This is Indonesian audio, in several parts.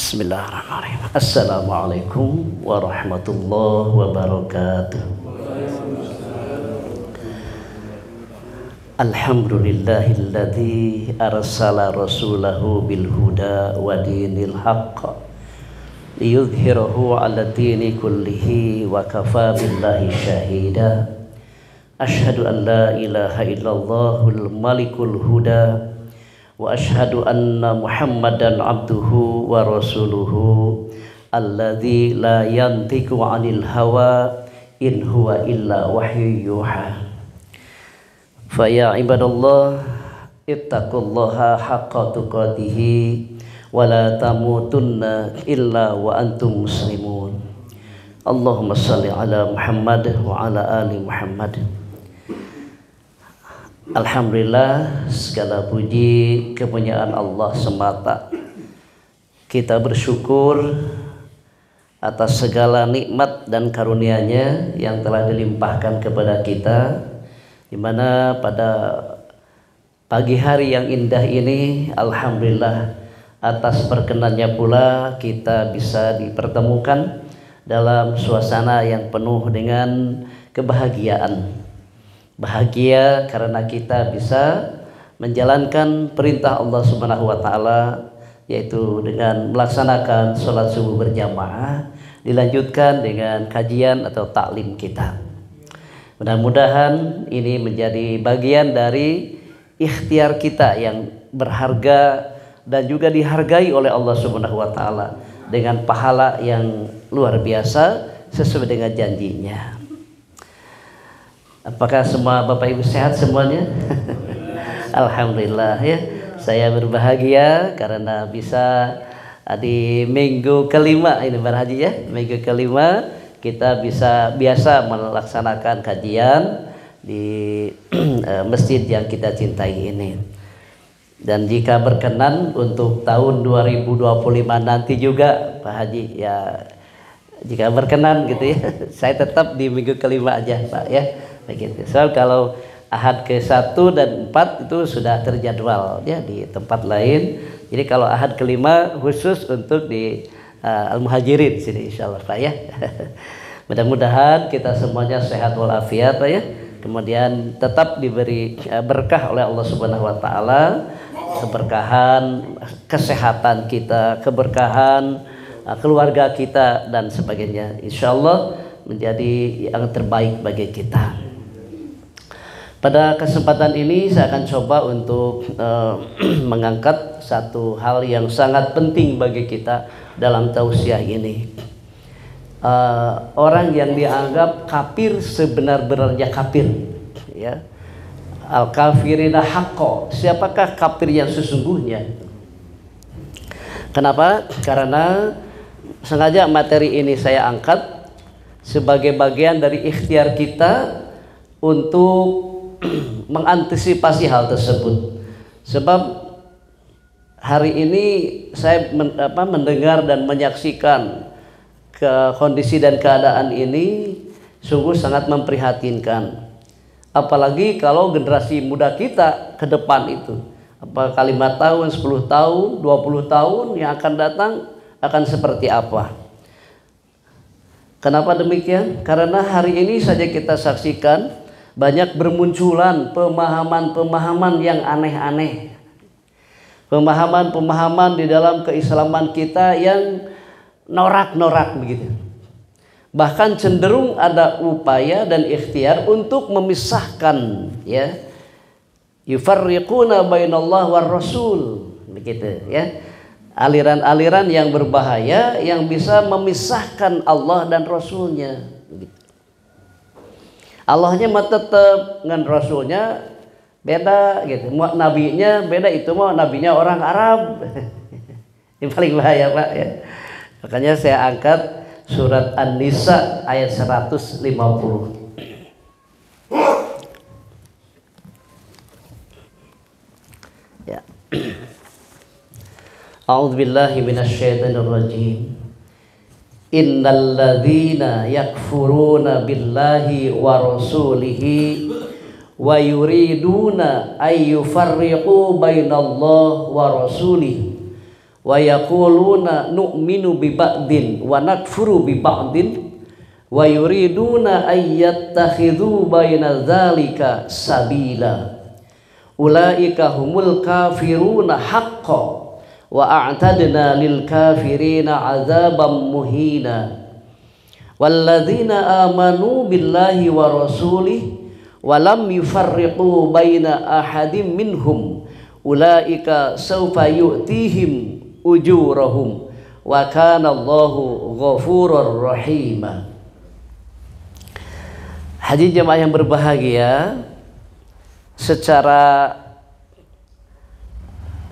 Bismillahirrahmanirrahim. Assalamualaikum warahmatullahi wabarakatuh. Alhamdulillahilladzi arsala rasulahu bil huda wa dinil haqq liyudhhirahu 'ala dini kullihi wa kafa billahi syahida. Asyhadu an la ilaha illallahul malikul huda wa asyhadu anna Muhammadan abduhu wa rasuluhu alladzi la yantiqu 'anil hawa in huwa illa wahyu yuha. Fa ya ibadallah ittaqullaha haqqa tuqatih wa la tamutunna illa wa antum muslimun. Allahumma shalli ala Muhammad wa ala ali Muhammad. Alhamdulillah, segala puji kepunyaan Allah semata. Kita bersyukur atas segala nikmat dan karunia-Nya yang telah dilimpahkan kepada kita, di mana pada pagi hari yang indah ini, alhamdulillah atas perkenannya pula kita bisa dipertemukan dalam suasana yang penuh dengan kebahagiaan. Bahagia karena kita bisa menjalankan perintah Allah Subhanahu wa taala, yaitu dengan melaksanakan sholat subuh berjamaah, dilanjutkan dengan kajian atau taklim kita. Mudah-mudahan ini menjadi bagian dari ikhtiar kita yang berharga dan juga dihargai oleh Allah Subhanahu wa taala dengan pahala yang luar biasa sesuai dengan janjinya. Apakah semua Bapak Ibu sehat semuanya? Alhamdulillah ya. Saya berbahagia karena bisa di minggu kelima ini berhaji ya. Minggu kelima kita biasa melaksanakan kajian di masjid yang kita cintai ini. Dan jika berkenan untuk tahun 2025 nanti juga Pak Haji ya, jika berkenan gitu ya, saya tetap di minggu kelima aja Pak ya. Begitu. Soal kalau Ahad ke-1 dan 4 itu sudah terjadwal ya di tempat lain. Jadi kalau Ahad kelima khusus untuk di Al-Muhajirin sini insyaallah Pak ya. Mudah-mudahan kita semuanya sehat walafiat Pak ya. Kemudian tetap diberi berkah oleh Allah Subhanahu wa taala, keberkahan kesehatan kita, keberkahan keluarga kita dan sebagainya. Insyaallah menjadi yang terbaik bagi kita. Pada kesempatan ini saya akan coba untuk mengangkat satu hal yang sangat penting bagi kita dalam tausiah ini. Orang yang dianggap kafir sebenar-benarnya kafir, ya. Al-kafirina haqqo. Siapakah kafir yang sesungguhnya? Kenapa? Karena sengaja materi ini saya angkat sebagai bagian dari ikhtiar kita untuk mengantisipasi hal tersebut. Sebab hari ini saya mendengar dan menyaksikan kondisi dan keadaan ini sungguh sangat memprihatinkan. Apalagi kalau generasi muda kita ke depan itu, apakah 5 tahun, 10 tahun, 20 tahun yang akan datang akan seperti apa? Kenapa demikian? Karena hari ini saja kita saksikan banyak bermunculan pemahaman-pemahaman yang aneh-aneh. Pemahaman-pemahaman di dalam keislaman kita yang norak-norak begitu. Bahkan cenderung ada upaya dan ikhtiar untuk memisahkan ya. Yufarriquna bainallah war rasul begitu ya. Aliran-aliran yang berbahaya yang bisa memisahkan Allah dan Rasulnya begitu. Allahnya mah tetap dengan Rasulnya beda gitu. Mau nabinya beda, itu mau nabinya orang Arab. Ini paling bahaya Pak ya. Makanya saya angkat surat An-Nisa ayat 150. Ya. A'udzubillahi minasyaitonirrajim. Innal ladzina yakfuruna billahi wa rasulihi wa yuriduna ay yufarriqu bainallahi wa rasulihi wa yaquluna nu'minu bi ba'din wa nakfuru bi ba'din wa yuriduna ayyattakhidhu baina dzalika sabila ulaika humul kafiruna haqqan wa a'tadna lil kafirina azaban muhina walladzina amanu billahi wa rasulih wa lam yufarriqu baina ahadim minhum ulaika sawfa yu'tihim ujurahum wa kana Allahu ghafurur rahim. Hadirin jemaah yang berbahagia, secara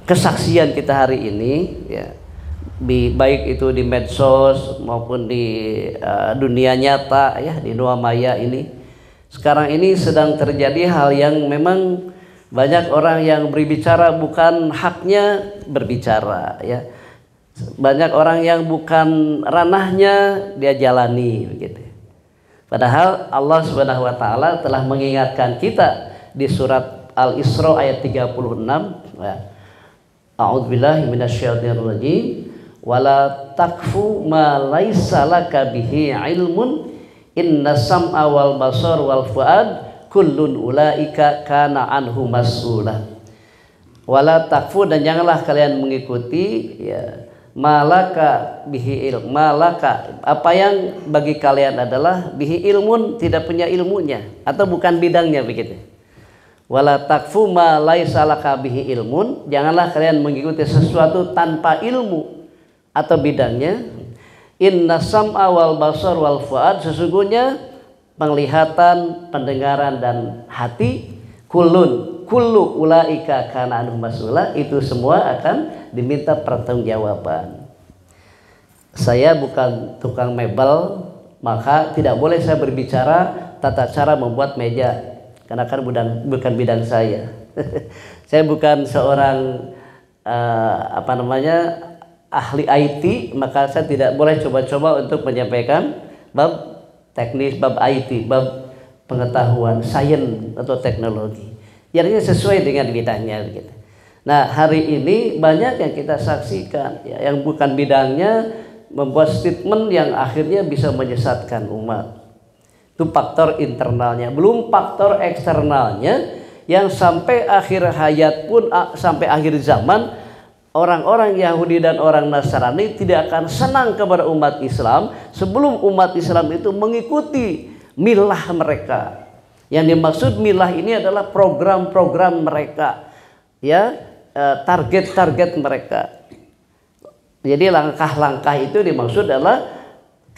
kesaksian kita hari ini ya, baik itu di medsos maupun di dunia nyata ya, di dunia maya ini, sekarang ini sedang terjadi hal yang memang banyak orang yang berbicara bukan haknya berbicara ya, banyak orang yang bukan ranahnya dia jalani begitu. Padahal Allah Subhanahu wa taala telah mengingatkan kita di surat Al-Isra ayat 36 ya. A'udzubillahi minasyaitonir rajim wala takfu ma laisa laka bihi ilmun inna sam'a wal basar wal fuad kullun ulaika kana anhu mas'ula. Wala takfu, dan janganlah kalian mengikuti ya, malaka bihi ilm, malaka apa yang bagi kalian adalah bihi ilmun, tidak punya ilmunya atau bukan bidangnya begitu. Wala takfu ma laisa laka bihi ilmun, janganlah kalian mengikuti sesuatu tanpa ilmu atau bidangnya. Inna sam'a wal basar wal fuad, sesungguhnya penglihatan, pendengaran dan hati, kullu ulaika kana anhu mas'ula, itu semua akan diminta pertanggungjawaban. Saya bukan tukang mebel, maka tidak boleh saya berbicara tata cara membuat meja, karena kan bukan bidang saya. Saya bukan seorang ahli IT, maka saya tidak boleh coba-coba untuk menyampaikan bab teknis, bab IT, bab pengetahuan sains atau teknologi. Yang sesuai dengan bidangnya gitu. Nah, hari ini banyak yang kita saksikan ya, yang bukan bidangnya membuat statement yang akhirnya bisa menyesatkan umat. Itu faktor internalnya, belum faktor eksternalnya yang sampai akhir hayat pun, sampai akhir zaman, orang-orang Yahudi dan orang Nasrani tidak akan senang kepada umat Islam sebelum umat Islam itu mengikuti milah mereka. Yang dimaksud milah ini adalah program-program mereka ya, target-target mereka. Jadi langkah-langkah itu dimaksud adalah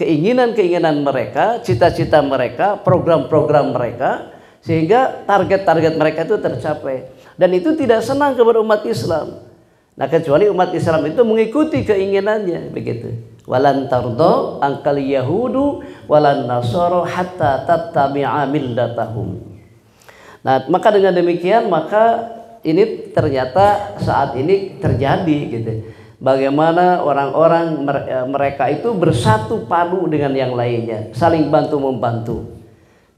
keinginan-keinginan mereka, cita-cita mereka, program-program mereka, sehingga target-target mereka itu tercapai. Dan itu tidak senang kepada umat Islam. Nah, kecuali umat Islam itu mengikuti keinginannya begitu. Walan tardo angkal yahudu walan nasoro hatta tattabi'a millatahum. Nah, maka dengan demikian maka ini ternyata saat ini terjadi gitu. Bagaimana orang-orang mereka itu bersatu padu dengan yang lainnya, saling bantu membantu.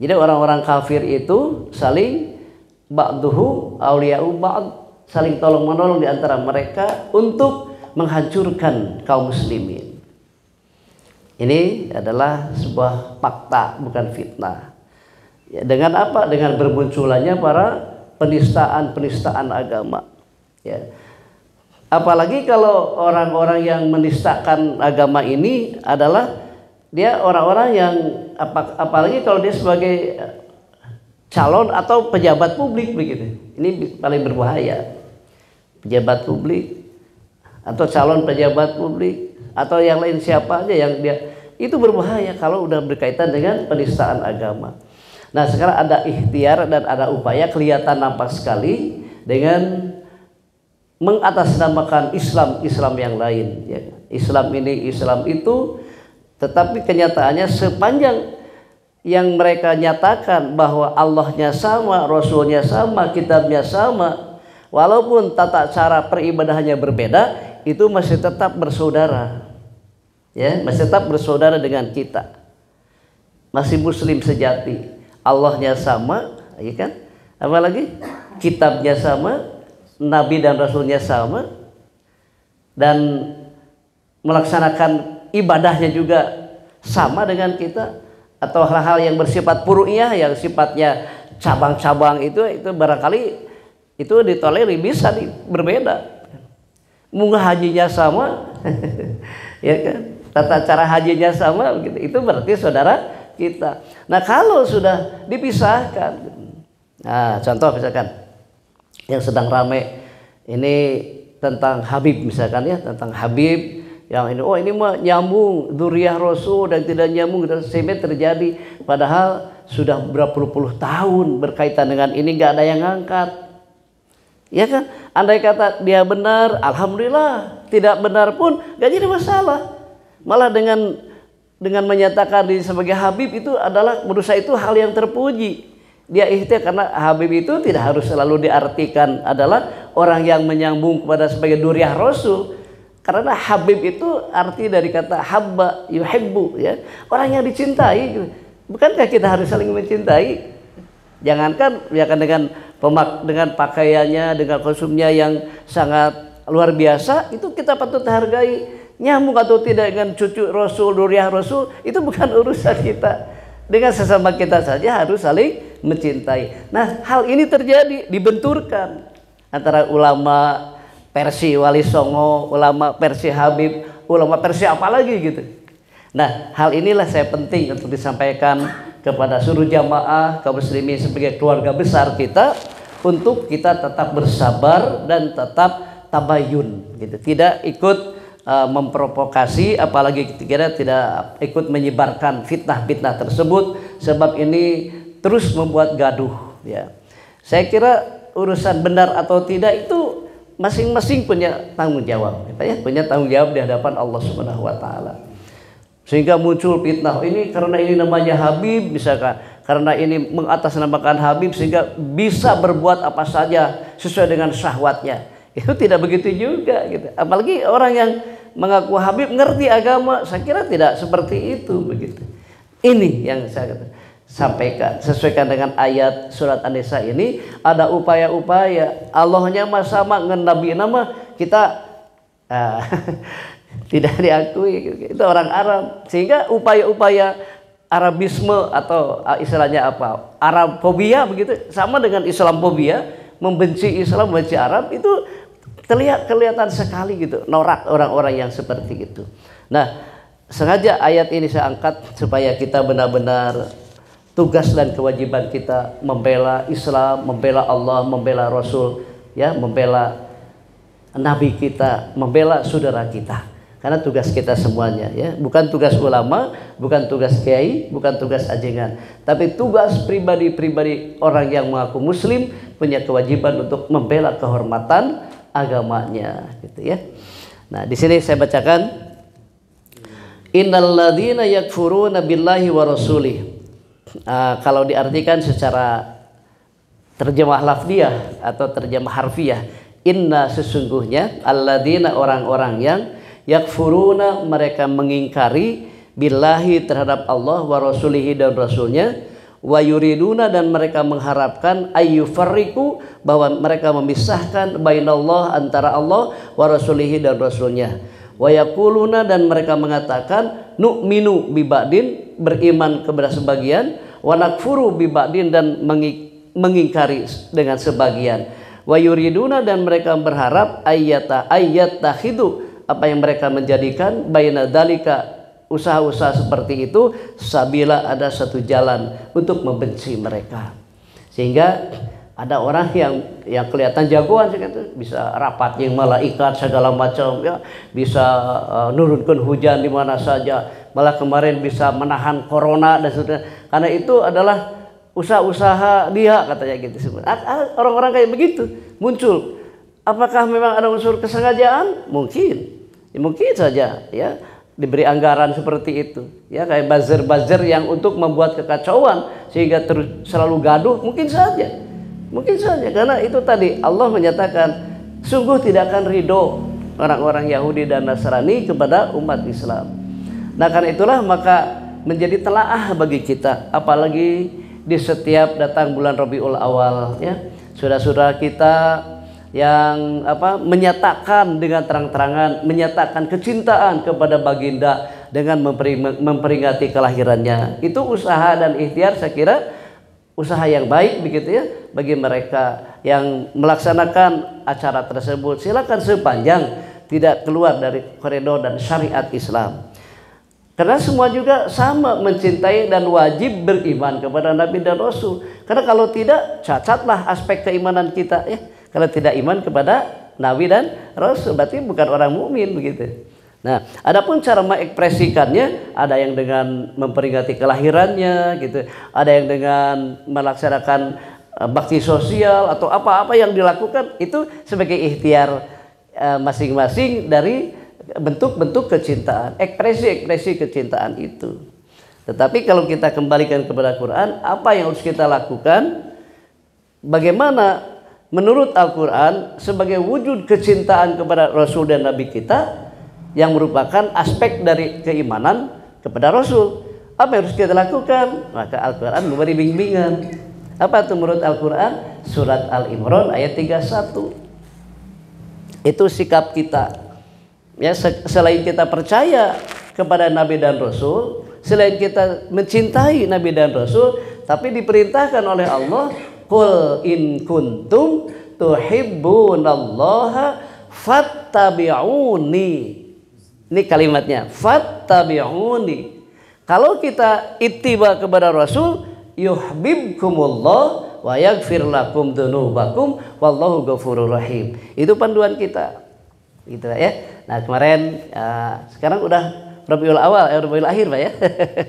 Jadi orang-orang kafir itu saling ba'duhu awliya'u ba'd, saling tolong menolong di antara mereka untuk menghancurkan kaum muslimin. Ini adalah sebuah fakta, bukan fitnah. Ya, dengan apa? Dengan bermunculannya para penistaan agama. Ya. Apalagi kalau orang-orang yang menistakan agama ini adalah dia orang-orang yang apalagi kalau dia sebagai calon atau pejabat publik begitu. Ini paling berbahaya. Pejabat publik atau calon pejabat publik atau yang lain siapa aja yang dia, itu berbahaya kalau udah berkaitan dengan penistaan agama. Nah, sekarang ada ikhtiar dan ada upaya, kelihatan nampak sekali dengan mengatasnamakan Islam yang lain ya. Islam ini, Islam itu, tetapi kenyataannya sepanjang yang mereka nyatakan bahwa Allahnya sama, Rasulnya sama, kitabnya sama, walaupun tata cara peribadahannya berbeda, itu masih tetap bersaudara ya, masih tetap bersaudara dengan kita, masih muslim sejati. Allahnya sama ya kan, apalagi kitabnya sama, Nabi dan Rasulnya sama, dan melaksanakan ibadahnya juga sama dengan kita, atau hal-hal yang bersifat furu'iyah yang sifatnya cabang-cabang itu barangkali itu ditolerir, bisa berbeda. Mungkin hajinya sama ya kan, tata cara hajinya sama gitu, itu berarti saudara kita. Nah kalau sudah dipisahkan, nah contoh misalkan yang sedang rame ini tentang Habib misalkan ya, tentang Habib yang ini, oh ini mah nyambung dzurriyyah Rasul dan tidak nyambung, dan sehingga terjadi padahal sudah berpuluh-puluh tahun berkaitan dengan ini nggak ada yang ngangkat, ya kan? Andai kata dia benar, alhamdulillah. Tidak benar pun nggak jadi masalah. Malah dengan menyatakan diri sebagai Habib itu adalah menurut saya itu hal yang terpuji. Dia ikhtiar, karena Habib itu tidak harus selalu diartikan adalah orang yang menyambung kepada sebagai dzurriyyah Rasul. Karena Habib itu arti dari kata habba yuhibbu, ya, orang yang dicintai. Bukankah kita harus saling mencintai? Jangankan ya kan dengan pakaiannya, dengan konsumnya yang sangat luar biasa, itu kita patut hargai. Nyambung atau tidak dengan cucu Rasul, dzurriyyah Rasul, itu bukan urusan kita. Dengan sesama kita saja harus saling mencintai. Nah, hal ini terjadi, dibenturkan antara ulama versi Wali Songo, ulama versi Habib, ulama versi apa lagi gitu. Nah, hal inilah saya penting untuk disampaikan kepada seluruh jamaah kaum muslimin sebagai keluarga besar kita, untuk kita tetap bersabar dan tetap tabayun gitu. Tidak ikut memprovokasi, apalagi kita tidak ikut menyebarkan fitnah-fitnah tersebut, sebab ini terus membuat gaduh ya. Saya kira urusan benar atau tidak itu masing-masing punya tanggung jawab, kita ya, punya tanggung jawab di hadapan Allah Subhanahu wa taala. Sehingga muncul fitnah, ini karena ini namanya Habib misalkan, karena ini mengatasnamakan Habib sehingga bisa berbuat apa saja sesuai dengan syahwatnya. Itu tidak begitu juga gitu. Apalagi orang yang mengaku Habib ngerti agama, saya kira tidak seperti itu begitu. Ini yang saya sampaikan, sesuaikan dengan ayat surat An-Nisa ini, ada upaya-upaya Allahnya mah sama dengan Nabi nama kita tidak diakui, itu orang Arab, sehingga upaya-upaya Arabisme atau istilahnya apa, Arabfobia begitu, sama dengan Islamfobia, membenci Islam, membenci Arab, itu kelihatan sekali gitu, norak orang-orang yang seperti itu. Nah, sengaja ayat ini saya angkat supaya kita benar-benar tugas dan kewajiban kita membela Islam, membela Allah, membela Rasul, ya, membela Nabi kita, membela saudara kita. Karena tugas kita semuanya, ya, bukan tugas ulama, bukan tugas kiai, bukan tugas ajengan, tapi tugas pribadi-pribadi orang yang mengaku Muslim punya kewajiban untuk membela kehormatan agamanya, gitu ya. Nah, di sini saya bacakan, innalladzina yakfuruna billahi wa rasulih. Kalau diartikan secara terjemah lafdiyah atau terjemah harfiah, inna sesungguhnya, alladzina orang-orang yang yakfuruna mereka mengingkari billahi terhadap Allah, wa rasulihi dan rasulnya, wa yuriduna dan mereka mengharapkan ayyufarriqu bahwa mereka memisahkan bainallah antara Allah wa rasulihi dan rasulnya, wa yaquluna dan mereka mengatakan nu'minu biba'din beriman kepada sebagian, wa nakfuru biba'din dan mengingkari dengan sebagian, wa yuriduna dan mereka berharap ayyatakhidu apa yang mereka menjadikan baina dalika usaha-usaha seperti itu sabila ada satu jalan untuk membenci mereka. Sehingga ada orang yang kelihatan jagoan bisa rapat yang malaikat segala macam ya, bisa nurunkan hujan di mana saja, malah kemarin bisa menahan corona dan sebagainya. Karena itu adalah usaha-usaha dia katanya gitu. Orang-orang kayak begitu muncul. Apakah memang ada unsur kesengajaan? Mungkin, ya, mungkin saja ya, diberi anggaran seperti itu ya, kayak buzzer-buzzer yang untuk membuat kekacauan sehingga terus selalu gaduh, mungkin saja karena itu tadi Allah menyatakan sungguh tidak akan ridho orang-orang Yahudi dan Nasrani kepada umat Islam. Nah karena itulah maka menjadi telaah bagi kita, apalagi di setiap datang bulan Rabiul Awal ya, saudara-saudara kita yang menyatakan dengan terang-terangan, menyatakan kecintaan kepada baginda dengan memperingati kelahirannya. Itu usaha dan ikhtiar, saya kira usaha yang baik begitu ya bagi mereka yang melaksanakan acara tersebut. Silakan sepanjang tidak keluar dari koridor dan syariat Islam. Karena semua juga sama mencintai dan wajib beriman kepada Nabi dan Rasul. Karena kalau tidak, cacatlah aspek keimanan kita ya. Kalau tidak iman kepada Nabi dan Rasul, berarti bukan orang mukmin begitu. Nah, adapun cara mengekspresikannya, ada yang dengan memperingati kelahirannya gitu, ada yang dengan melaksanakan bakti sosial atau apa-apa yang dilakukan, itu sebagai ikhtiar masing-masing dari bentuk-bentuk kecintaan, ekspresi-ekspresi kecintaan itu. Tetapi kalau kita kembalikan kepada Quran, apa yang harus kita lakukan? Bagaimana menurut Al-Quran sebagai wujud kecintaan kepada Rasul dan Nabi kita yang merupakan aspek dari keimanan kepada Rasul? Apa yang harus kita lakukan? Maka Al-Quran memberi bimbingan. Apa itu menurut Al-Quran? Surat Al-Imran ayat 31. Itu sikap kita. Ya, selain kita percaya kepada Nabi dan Rasul, selain kita mencintai Nabi dan Rasul, tapi diperintahkan oleh Allah, qul in kuntum tuhibbunallaha fattabi'uni. Ini kalimatnya, fattabi'uni. Kalau kita ittiba kepada Rasul, yuhibbukumullah wa yaghfir lakum dzunubakum wallahu ghafurur rahim. Itu panduan kita. Gitu ya. Nah, kemarin sekarang udah Rabiul Awal, Rabiul Akhir Pak ya.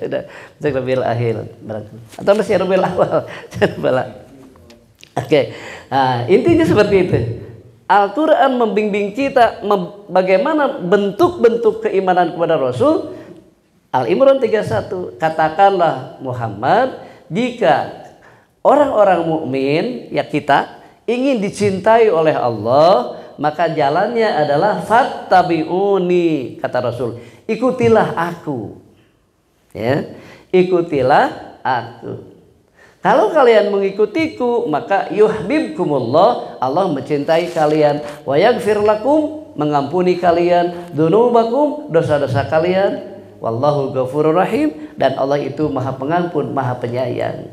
Udah Rabiul Akhir. Atau masih Rabiul Awal. Oke. Nah, intinya seperti itu. Al-Quran membimbing kita bagaimana bentuk-bentuk keimanan kepada Rasul. Al-Imran 31, katakanlah Muhammad, jika orang-orang mukmin ya kita ingin dicintai oleh Allah, maka jalannya adalah fattabi'uni, kata Rasul, ikutilah aku. Ya, ikutilah aku. Kalau kalian mengikutiku, maka yuhibbukumullah, Allah mencintai kalian, wa yaghfir lakum, mengampuni kalian, dzunubakum, dosa-dosa kalian, wallahu ghafurur rahim, dan Allah itu Maha Pengampun, Maha Penyayang.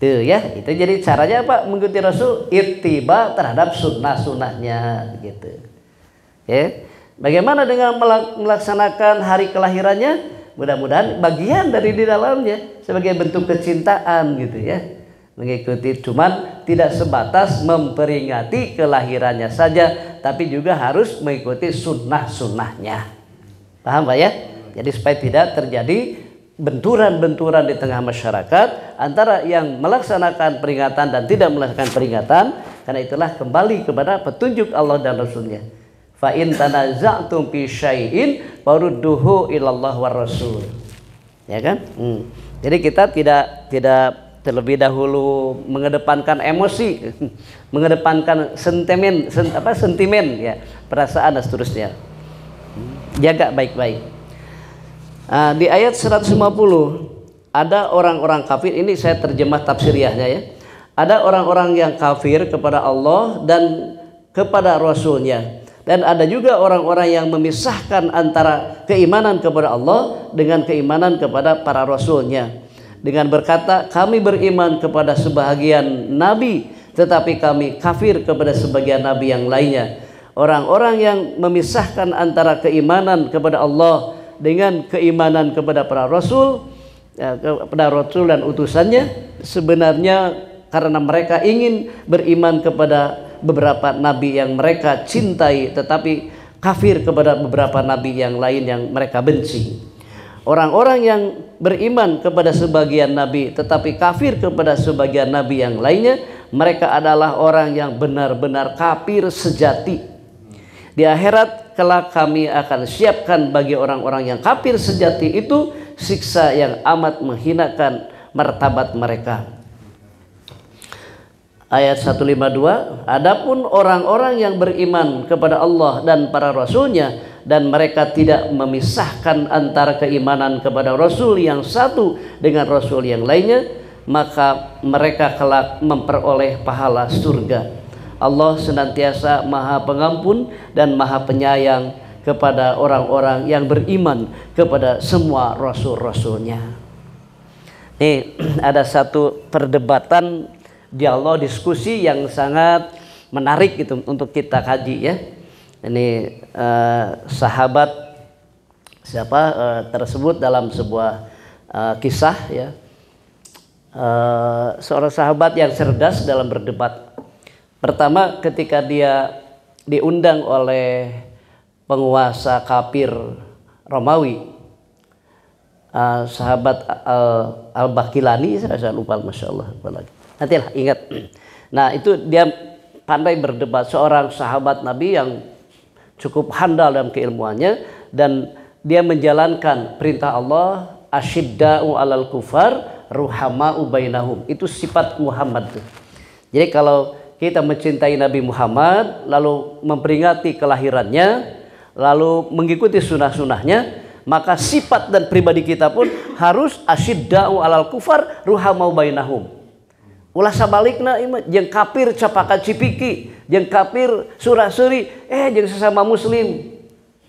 Tuh ya, itu jadi caranya apa? Mengikuti Rasul, ittiba terhadap sunnah-sunnahnya gitu. Ya. Bagaimana dengan melaksanakan hari kelahirannya? Mudah-mudahan bagian dari di dalamnya sebagai bentuk kecintaan gitu ya. Mengikuti, cuman tidak sebatas memperingati kelahirannya saja, tapi juga harus mengikuti sunnah-sunnahnya. Paham Pak ya? Jadi supaya tidak terjadi benturan-benturan di tengah masyarakat antara yang melaksanakan peringatan dan tidak melaksanakan peringatan. Karena itulah kembali kepada petunjuk Allah dan Rasulnya. Fa in tanaza'tum fi syai'in farudduhu ilallah war rasul. Ya kan? Jadi kita tidak terlebih dahulu mengedepankan emosi, mengedepankan sentimen ya, perasaan dan seterusnya. Jaga baik-baik. Di ayat 150 ada orang-orang kafir, ini saya terjemah tafsiriyahnya ya. Ada orang-orang yang kafir kepada Allah dan kepada Rasulnya. Dan ada juga orang-orang yang memisahkan antara keimanan kepada Allah dengan keimanan kepada para Rasulnya. Dengan berkata, kami beriman kepada sebahagian Nabi, tetapi kami kafir kepada sebagian Nabi yang lainnya. Orang-orang yang memisahkan antara keimanan kepada Allah dengan keimanan kepada para Rasul, kepada Rasul dan utusannya, sebenarnya karena mereka ingin beriman kepada beberapa nabi yang mereka cintai, tetapi kafir kepada beberapa nabi yang lain yang mereka benci. Orang-orang yang beriman kepada sebagian nabi tetapi kafir kepada sebagian nabi yang lainnya, mereka adalah orang yang benar-benar kafir sejati. Di akhirat kelak kami akan siapkan bagi orang-orang yang kafir sejati itu siksa yang amat menghinakan martabat mereka. Ayat 152, adapun orang-orang yang beriman kepada Allah dan para Rasulnya dan mereka tidak memisahkan antara keimanan kepada Rasul yang satu dengan Rasul yang lainnya, maka mereka kelak memperoleh pahala surga. Allah senantiasa Maha Pengampun dan Maha Penyayang kepada orang-orang yang beriman kepada semua rasul-rasulnya. Nih ada satu perdebatan, dialog, diskusi yang sangat menarik gitu untuk kita kaji ya. Ini sahabat tersebut dalam sebuah kisah ya. Seorang sahabat yang cerdas dalam berdebat. Pertama ketika dia diundang oleh penguasa kafir Romawi, sahabat Al-Baqilani, saya lupa, Masya Allah, nantilah ingat. Nah itu dia pandai berdebat, seorang sahabat Nabi yang cukup handal dalam keilmuannya, dan dia menjalankan perintah Allah, asyidda'u alal kufar ruhama'u bainahum. Itu sifat Muhammad tuh. Jadi kalau kita mencintai Nabi Muhammad, lalu memperingati kelahirannya, lalu mengikuti sunnah-sunnahnya, maka sifat dan pribadi kita pun harus asyidda'u alal kufar ruhama'u bainahum. Ulah sabalikna jeung kafir capaka cipiki, jeung kafir surah-suri, jeung sesama muslim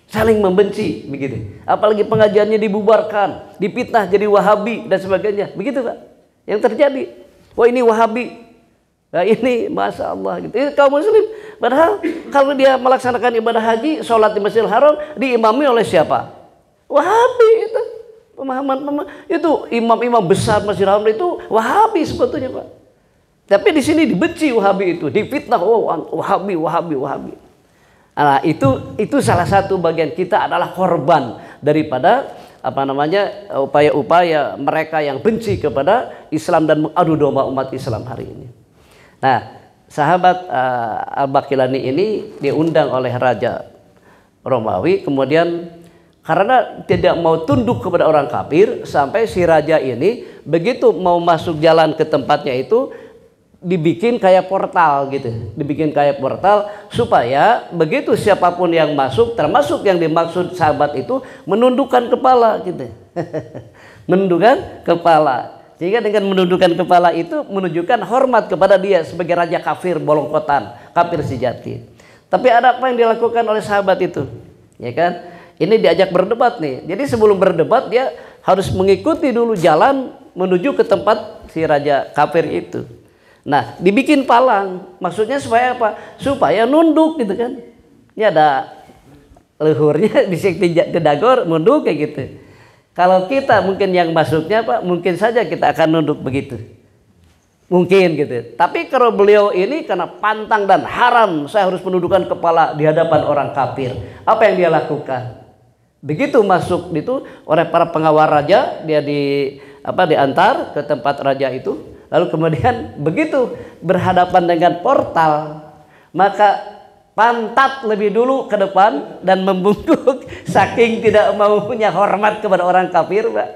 saling membenci begitu. Apalagi pengajiannya dibubarkan, dipitnah jadi Wahabi dan sebagainya. Begitu Pak yang terjadi. Wah ini Wahabi. Nah ini Masya Allah gitu. Ini kaum muslim. Padahal kalau dia melaksanakan ibadah haji, sholat di Masjidil Haram diimami oleh siapa? Wahabi itu. Pemahaman itu imam-imam besar Masjidil Haram itu Wahabi sebetulnya Pak. Tapi di sini dibenci Wahabi itu, difitnah, oh Wahabi. Nah, itu salah satu bagian kita adalah korban daripada upaya-upaya mereka yang benci kepada Islam dan mengadu domba umat Islam hari ini. Nah, sahabat Al-Baqilani ini diundang oleh Raja Romawi, kemudian karena tidak mau tunduk kepada orang kafir, sampai si raja ini begitu mau masuk jalan ke tempatnya itu dibikin kayak portal gitu, dibikin kayak portal supaya begitu siapapun yang masuk, termasuk yang dimaksud sahabat itu, menundukkan kepala gitu. Menundukkan kepala. Sehingga dengan menundukkan kepala itu menunjukkan hormat kepada dia sebagai raja kafir bolongkotan, kafir sejati. Tapi ada apa yang dilakukan oleh sahabat itu? Ya kan? Ini diajak berdebat nih. Jadi sebelum berdebat dia harus mengikuti dulu jalan menuju ke tempat si raja kafir itu. Nah, dibikin palang. Maksudnya supaya apa? Supaya nunduk gitu kan. Ini ada lehernya di dagor, nunduk kayak gitu. Kalau kita mungkin yang masuknya Pak, mungkin saja kita akan nunduk begitu. Mungkin gitu. Tapi kalau beliau ini karena pantang dan haram, saya harus menundukkan kepala di hadapan orang kafir. Apa yang dia lakukan? Begitu masuk itu oleh para pengawal raja, dia diantar ke tempat raja itu. Lalu kemudian begitu berhadapan dengan portal, maka pantat lebih dulu ke depan dan membungkuk saking tidak mau punya hormat kepada orang kafir, Pak.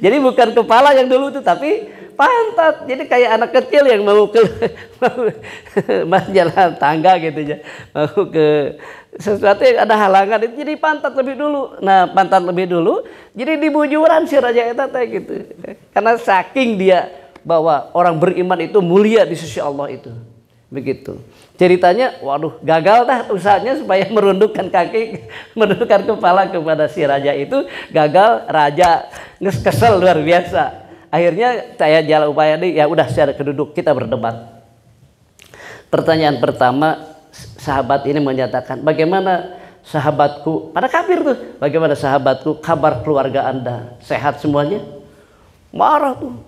Jadi bukan kepala yang dulu itu, tapi pantat. Jadi kayak anak kecil yang mau jalan tangga gitu ya, mau ke sesuatu yang ada halangan itu, jadi pantat lebih dulu. Nah, pantat lebih dulu, jadi dibujuran si raja eta teh gitu. Karena saking dia bahwa orang beriman itu mulia di sisi Allah itu. Begitu. Ceritanya, waduh, gagal dah usahanya supaya merundukkan kaki, merundukkan kepala kepada si raja itu, gagal. Raja kesel luar biasa. Akhirnya saya jalan upaya ini, ya udah secara keduduk kita berdebat. Pertanyaan pertama, sahabat ini menyatakan, bagaimana sahabatku, pada kafir tuh, bagaimana sahabatku, kabar keluarga Anda, sehat semuanya? Marah tuh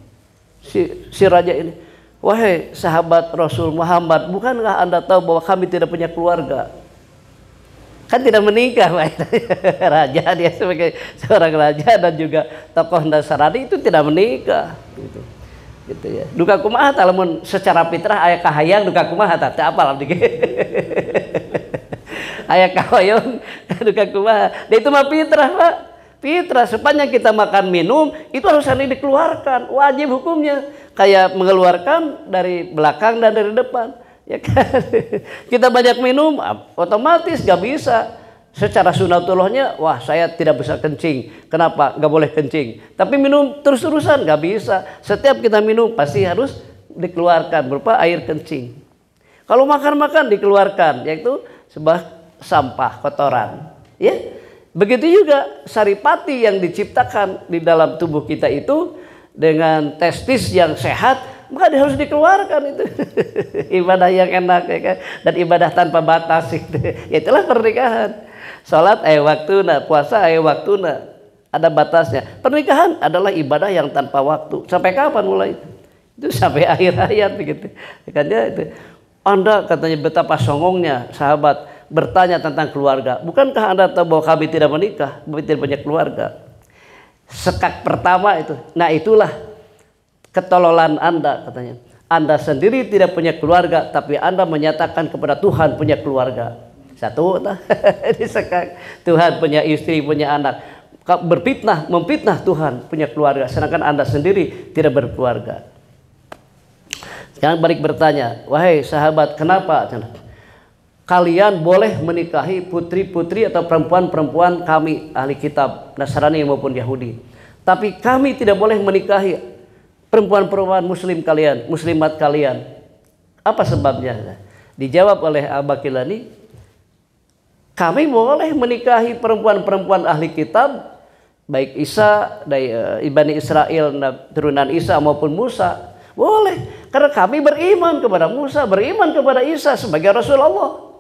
si raja ini. Wahai sahabat Rasul Muhammad, bukankah Anda tahu bahwa kami tidak punya keluarga? Kan tidak menikah, Pak. Raja, dia sebagai seorang raja dan juga tokoh Nasrani itu tidak menikah. Gitu ya. Duka kumaha lamun secara fitrah aya kahayang, duka kumaha teh apal abdi. Aya kahayang, duka kumaha. Itu mah fitrah, Pak. Fitrah, sepanjang kita makan minum itu harus dikeluarkan, wajib hukumnya. Kayak mengeluarkan dari belakang dan dari depan, ya kan? Kita banyak minum, otomatis gak bisa. Secara sunatullahnya, wah saya tidak bisa kencing. Kenapa? Gak boleh kencing. Tapi minum terus-terusan gak bisa. Setiap kita minum pasti harus dikeluarkan berupa air kencing. Kalau makan-makan dikeluarkan, yaitu sebuah sampah kotoran. Ya, begitu juga saripati yang diciptakan di dalam tubuh kita itu dengan testis yang sehat, maka dia harus dikeluarkan itu. Ibadah yang enak ya kan? Dan ibadah tanpa batas itu. Itulah pernikahan. Salat waktuna, puasa waktuna. Ada batasnya. Pernikahan adalah ibadah yang tanpa waktu. Sampai kapan mulai? Itu sampai akhir hayat begitu. Katanya itu. Anda katanya betapa songongnya sahabat bertanya tentang keluarga. Bukankah Anda tahu bahwa kami tidak menikah, kami tidak punya keluarga? Sekak pertama itu. Nah itulah ketololan Anda katanya. Anda sendiri tidak punya keluarga, tapi Anda menyatakan kepada Tuhan punya keluarga. Satu, ini sekak. Tuhan punya istri, punya anak. Memfitnah Tuhan punya keluarga, sedangkan Anda sendiri tidak berkeluarga. Sekarang balik bertanya, wahai sahabat, kenapa kalian boleh menikahi putri-putri atau perempuan-perempuan kami ahli kitab Nasrani maupun Yahudi, tapi kami tidak boleh menikahi perempuan-perempuan muslim kalian, muslimat kalian? Apa sebabnya? Dijawab oleh Al-Baqillani, kami boleh menikahi perempuan-perempuan ahli kitab, baik Isa dari Bani Israel turunan Isa maupun Musa. Boleh, karena kami beriman kepada Musa, beriman kepada Isa sebagai Rasulullah.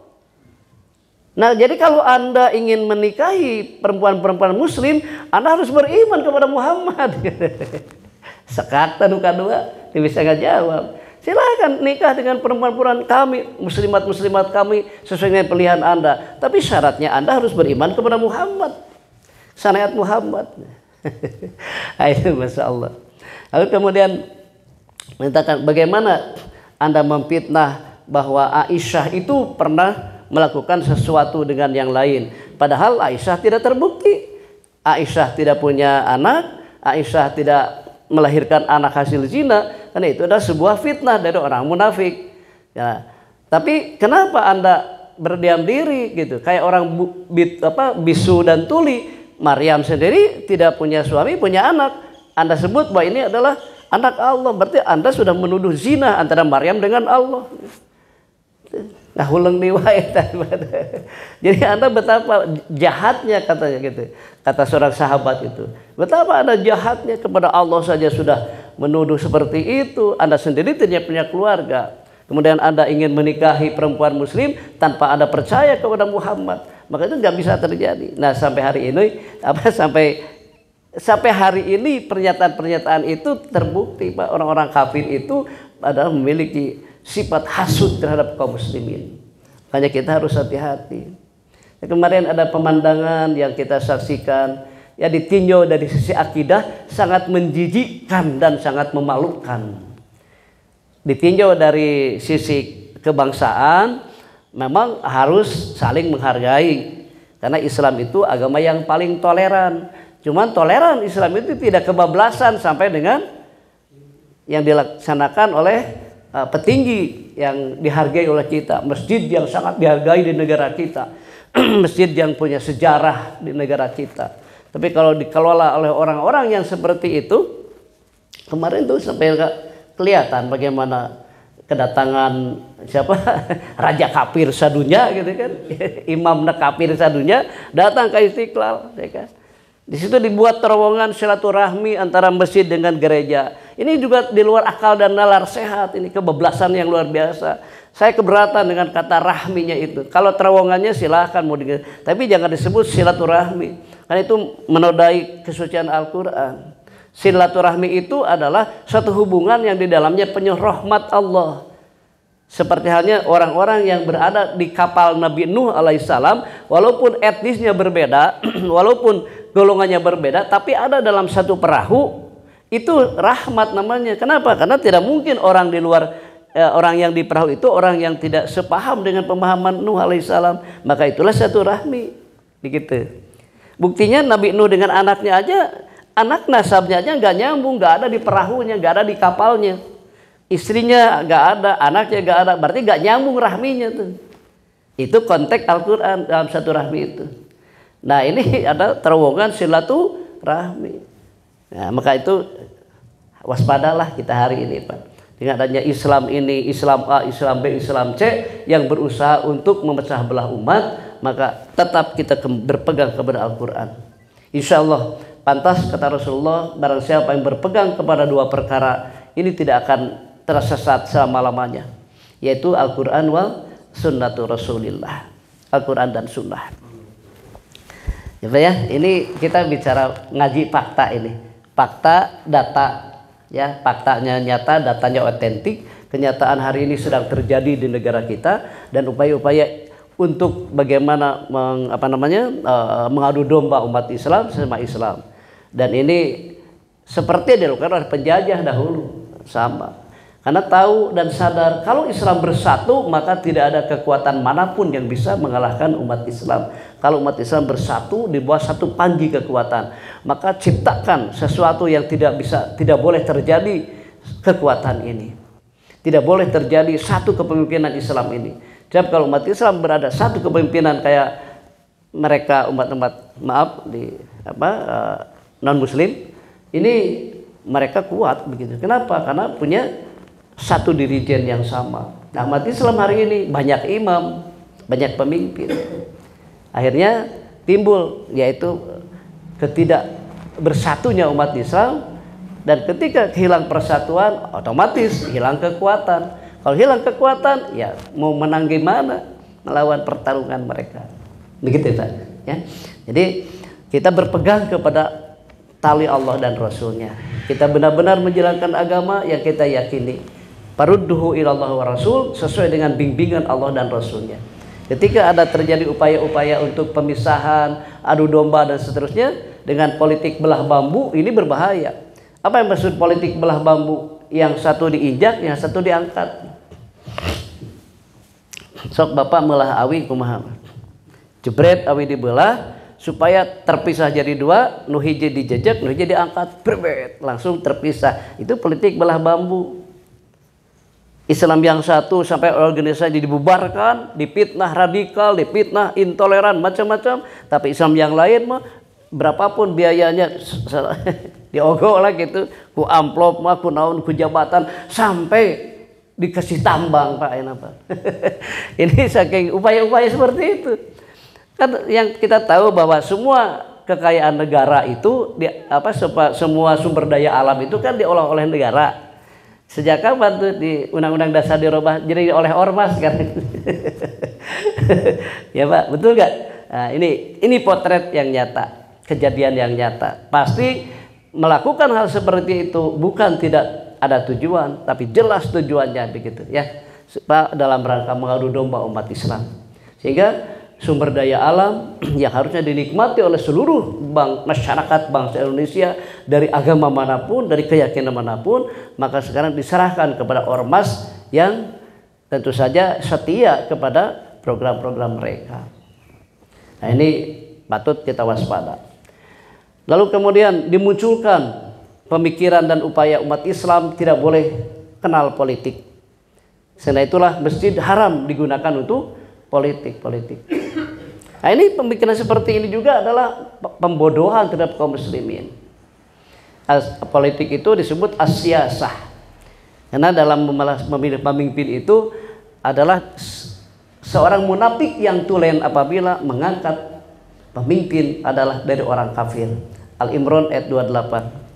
Nah, jadi kalau Anda ingin menikahi perempuan-perempuan muslim, Anda harus beriman kepada Muhammad. Sekatan kedua, dia bisa nggak jawab. Silakan nikah dengan perempuan-perempuan kami, muslimat-muslimat kami sesuai dengan pilihan Anda. Tapi syaratnya Anda harus beriman kepada Muhammad. Syariat Muhammad. Itu Masya Allah. Lalu kemudian mengatakan bagaimana Anda memfitnah bahwa Aisyah itu pernah melakukan sesuatu dengan yang lain. Padahal Aisyah tidak terbukti. Aisyah tidak punya anak. Aisyah tidak melahirkan anak hasil zina. Karena itu adalah sebuah fitnah dari orang munafik. Ya. Tapi kenapa Anda berdiam diri gitu? Kayak orang bisu dan tuli. Maryam sendiri tidak punya suami, punya anak. Anda sebut bahwa ini adalah anak Allah, berarti Anda sudah menuduh zina antara Maryam dengan Allah. Nah, ulang diwaitan. Jadi Anda betapa jahatnya katanya gitu. Kata seorang sahabat itu. Betapa Anda jahatnya kepada Allah saja sudah menuduh seperti itu. Anda sendiri tidak punya keluarga. Kemudian Anda ingin menikahi perempuan muslim tanpa Anda percaya kepada Muhammad. Maka itu nggak bisa terjadi. Nah, sampai hari ini sampai hari ini pernyataan-pernyataan itu terbukti, Pak. Orang-orang kafir itu adalah memiliki sifat hasud terhadap kaum muslimin. Makanya kita harus hati-hati. Kemarin ada pemandangan yang kita saksikan, ya ditinjau dari sisi akidah sangat menjijikkan dan sangat memalukan. Ditinjau dari sisi kebangsaan, memang harus saling menghargai. Karena Islam itu agama yang paling toleran. Cuman toleran Islam itu tidak kebablasan sampai dengan yang dilaksanakan oleh petinggi yang dihargai oleh kita, masjid yang sangat dihargai di negara kita, masjid yang punya sejarah di negara kita. Tapi kalau dikelola oleh orang-orang yang seperti itu, kemarin tuh sampai kelihatan bagaimana kedatangan siapa raja kafir sadunya gitu kan, imam kafir sadunya datang ke Istiqlal, ya kan? Di situ dibuat terowongan silaturahmi antara masjid dengan gereja. Ini juga di luar akal dan nalar sehat. Ini kebablasan yang luar biasa. Saya keberatan dengan kata rahminya itu. Kalau terowongannya silahkan mau tapi jangan disebut silaturahmi. Karena itu menodai kesucian Al-Quran. Silaturahmi itu adalah suatu hubungan yang di dalamnya penuh rahmat Allah. Seperti halnya orang-orang yang berada di kapal Nabi Nuh alaihissalam, walaupun etnisnya berbeda, walaupun golongannya berbeda, tapi ada dalam satu perahu, itu rahmat namanya. Kenapa? Karena tidak mungkin orang di luar, orang yang di perahu itu orang yang tidak sepaham dengan pemahaman Nuh alaihissalam. Maka itulah satu rahmi. Begitu. Buktinya Nabi Nuh dengan anaknya aja, anak nasabnya aja nggak nyambung, nggak ada di perahunya, nggak ada di kapalnya. Istrinya nggak ada, anaknya nggak ada, berarti nggak nyambung rahminya tuh. Itu konteks Al-Quran dalam satu rahmi itu. Nah, ini ada terowongan silaturahmi. Nah, maka itu waspadalah kita hari ini, Pak. dengan adanya Islam ini, Islam A, Islam B, Islam C yang berusaha untuk memecah belah umat, maka tetap kita berpegang kepada Al-Quran. Insya Allah pantas kata Rasulullah, barang siapa yang berpegang kepada dua perkara ini tidak akan tersesat selama-lamanya, yaitu Al-Quran wal sunnatu Rasulillah, Al-Quran dan sunnah. Ya, ini kita bicara ngaji fakta ini, fakta data. Ya, faktanya nyata, datanya otentik, kenyataan hari ini sedang terjadi di negara kita, dan upaya-upaya untuk bagaimana mengadu domba umat Islam sesama Islam. Dan ini seperti dilakukan oleh penjajah dahulu, sama. Karena tahu dan sadar kalau Islam bersatu maka tidak ada kekuatan manapun yang bisa mengalahkan umat Islam. Kalau umat Islam bersatu di bawah satu panji kekuatan, maka ciptakan sesuatu yang tidak boleh terjadi kekuatan ini. Tidak boleh terjadi satu kepemimpinan Islam ini. Sebab kalau umat Islam berada satu kepemimpinan kayak mereka umat-umat non Muslim, ini mereka kuat begitu. Kenapa? Karena punya satu dirijen yang sama. Nah, umat Islam hari ini banyak imam, banyak pemimpin. Akhirnya timbul yaitu ketidakbersatunya umat Islam, dan ketika hilang persatuan otomatis hilang kekuatan. Kalau hilang kekuatan ya mau menang gimana melawan pertarungan mereka. Begitu Pak ya. Jadi kita berpegang kepada tali Allah dan Rasulnya. Kita benar-benar menjalankan agama yang kita yakini. Farudduhu ilallah wa rasul, sesuai dengan bimbingan Allah dan Rasulnya. Ketika ada terjadi upaya-upaya untuk pemisahan, adu domba dan seterusnya dengan politik belah bambu, ini berbahaya. Apa yang maksud politik belah bambu? Yang satu diinjak, yang satu diangkat. Sok bapak melah awi kumaha. Jebret awi dibelah supaya terpisah jadi dua, nu hiji dijejek, nu hiji diangkat, berbet, langsung terpisah. Itu politik belah bambu. Islam yang satu sampai organisasi dibubarkan, dipitnah radikal, dipitnah intoleran, macam-macam. Tapi Islam yang lain mah berapapun biayanya diogoh lah gitu, ku amplop mah, ku naon, ku jabatan, sampai dikasih tambang Pak Pak. Ini saking upaya-upaya seperti itu. Kan yang kita tahu bahwa semua kekayaan negara itu semua sumber daya alam itu kan diolah oleh negara. Sejak kapan tuh di Undang-Undang Dasar dirubah jadi oleh ormas kan? Ya Pak, betul nggak? Nah, ini potret yang nyata, kejadian yang nyata. Pasti melakukan hal seperti itu bukan tidak ada tujuan, tapi jelas tujuannya begitu ya. Pak, dalam rangka mengadu domba umat Islam, sehingga sumber daya alam yang harusnya dinikmati oleh seluruh masyarakat bangsa Indonesia dari agama manapun, dari keyakinan manapun, maka sekarang diserahkan kepada ormas yang tentu saja setia kepada program-program mereka. Nah, ini patut kita waspada. Lalu kemudian dimunculkan pemikiran dan upaya umat Islam tidak boleh kenal politik. Sehingga itulah masjid haram digunakan untuk politik. Nah, ini pemikiran seperti ini juga adalah pembodohan terhadap kaum muslimin. Politik itu disebut as-siyasah. Karena dalam memilih pemimpin itu adalah seorang munafik yang tulen apabila mengangkat pemimpin adalah dari orang kafir. Al-Imran ayat 28.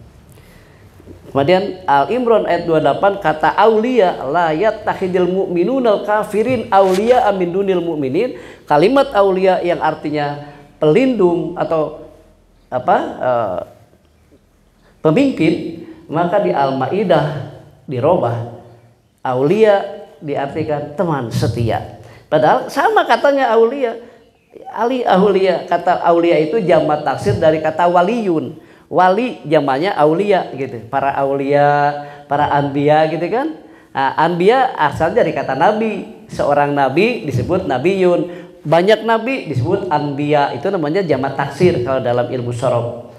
Kemudian Al-Imran ayat 28 kata aulia la yattakhidul mu'minunal kafirin aulia min dunil mu'minin. Kalimat aulia yang artinya pelindung atau pemimpin, maka di Al-Maidah dirubah aulia diartikan teman setia. Padahal sama katanya aulia. Aulia, kata aulia itu jamak taksir dari kata waliyun. Wali jamaknya aulia gitu, para aulia, para anbiya gitu kan. Nah, anbiya asal dari kata nabi, seorang nabi disebut nabiyun, banyak nabi disebut anbiya, itu namanya jamak taksir kalau dalam ilmu sorof.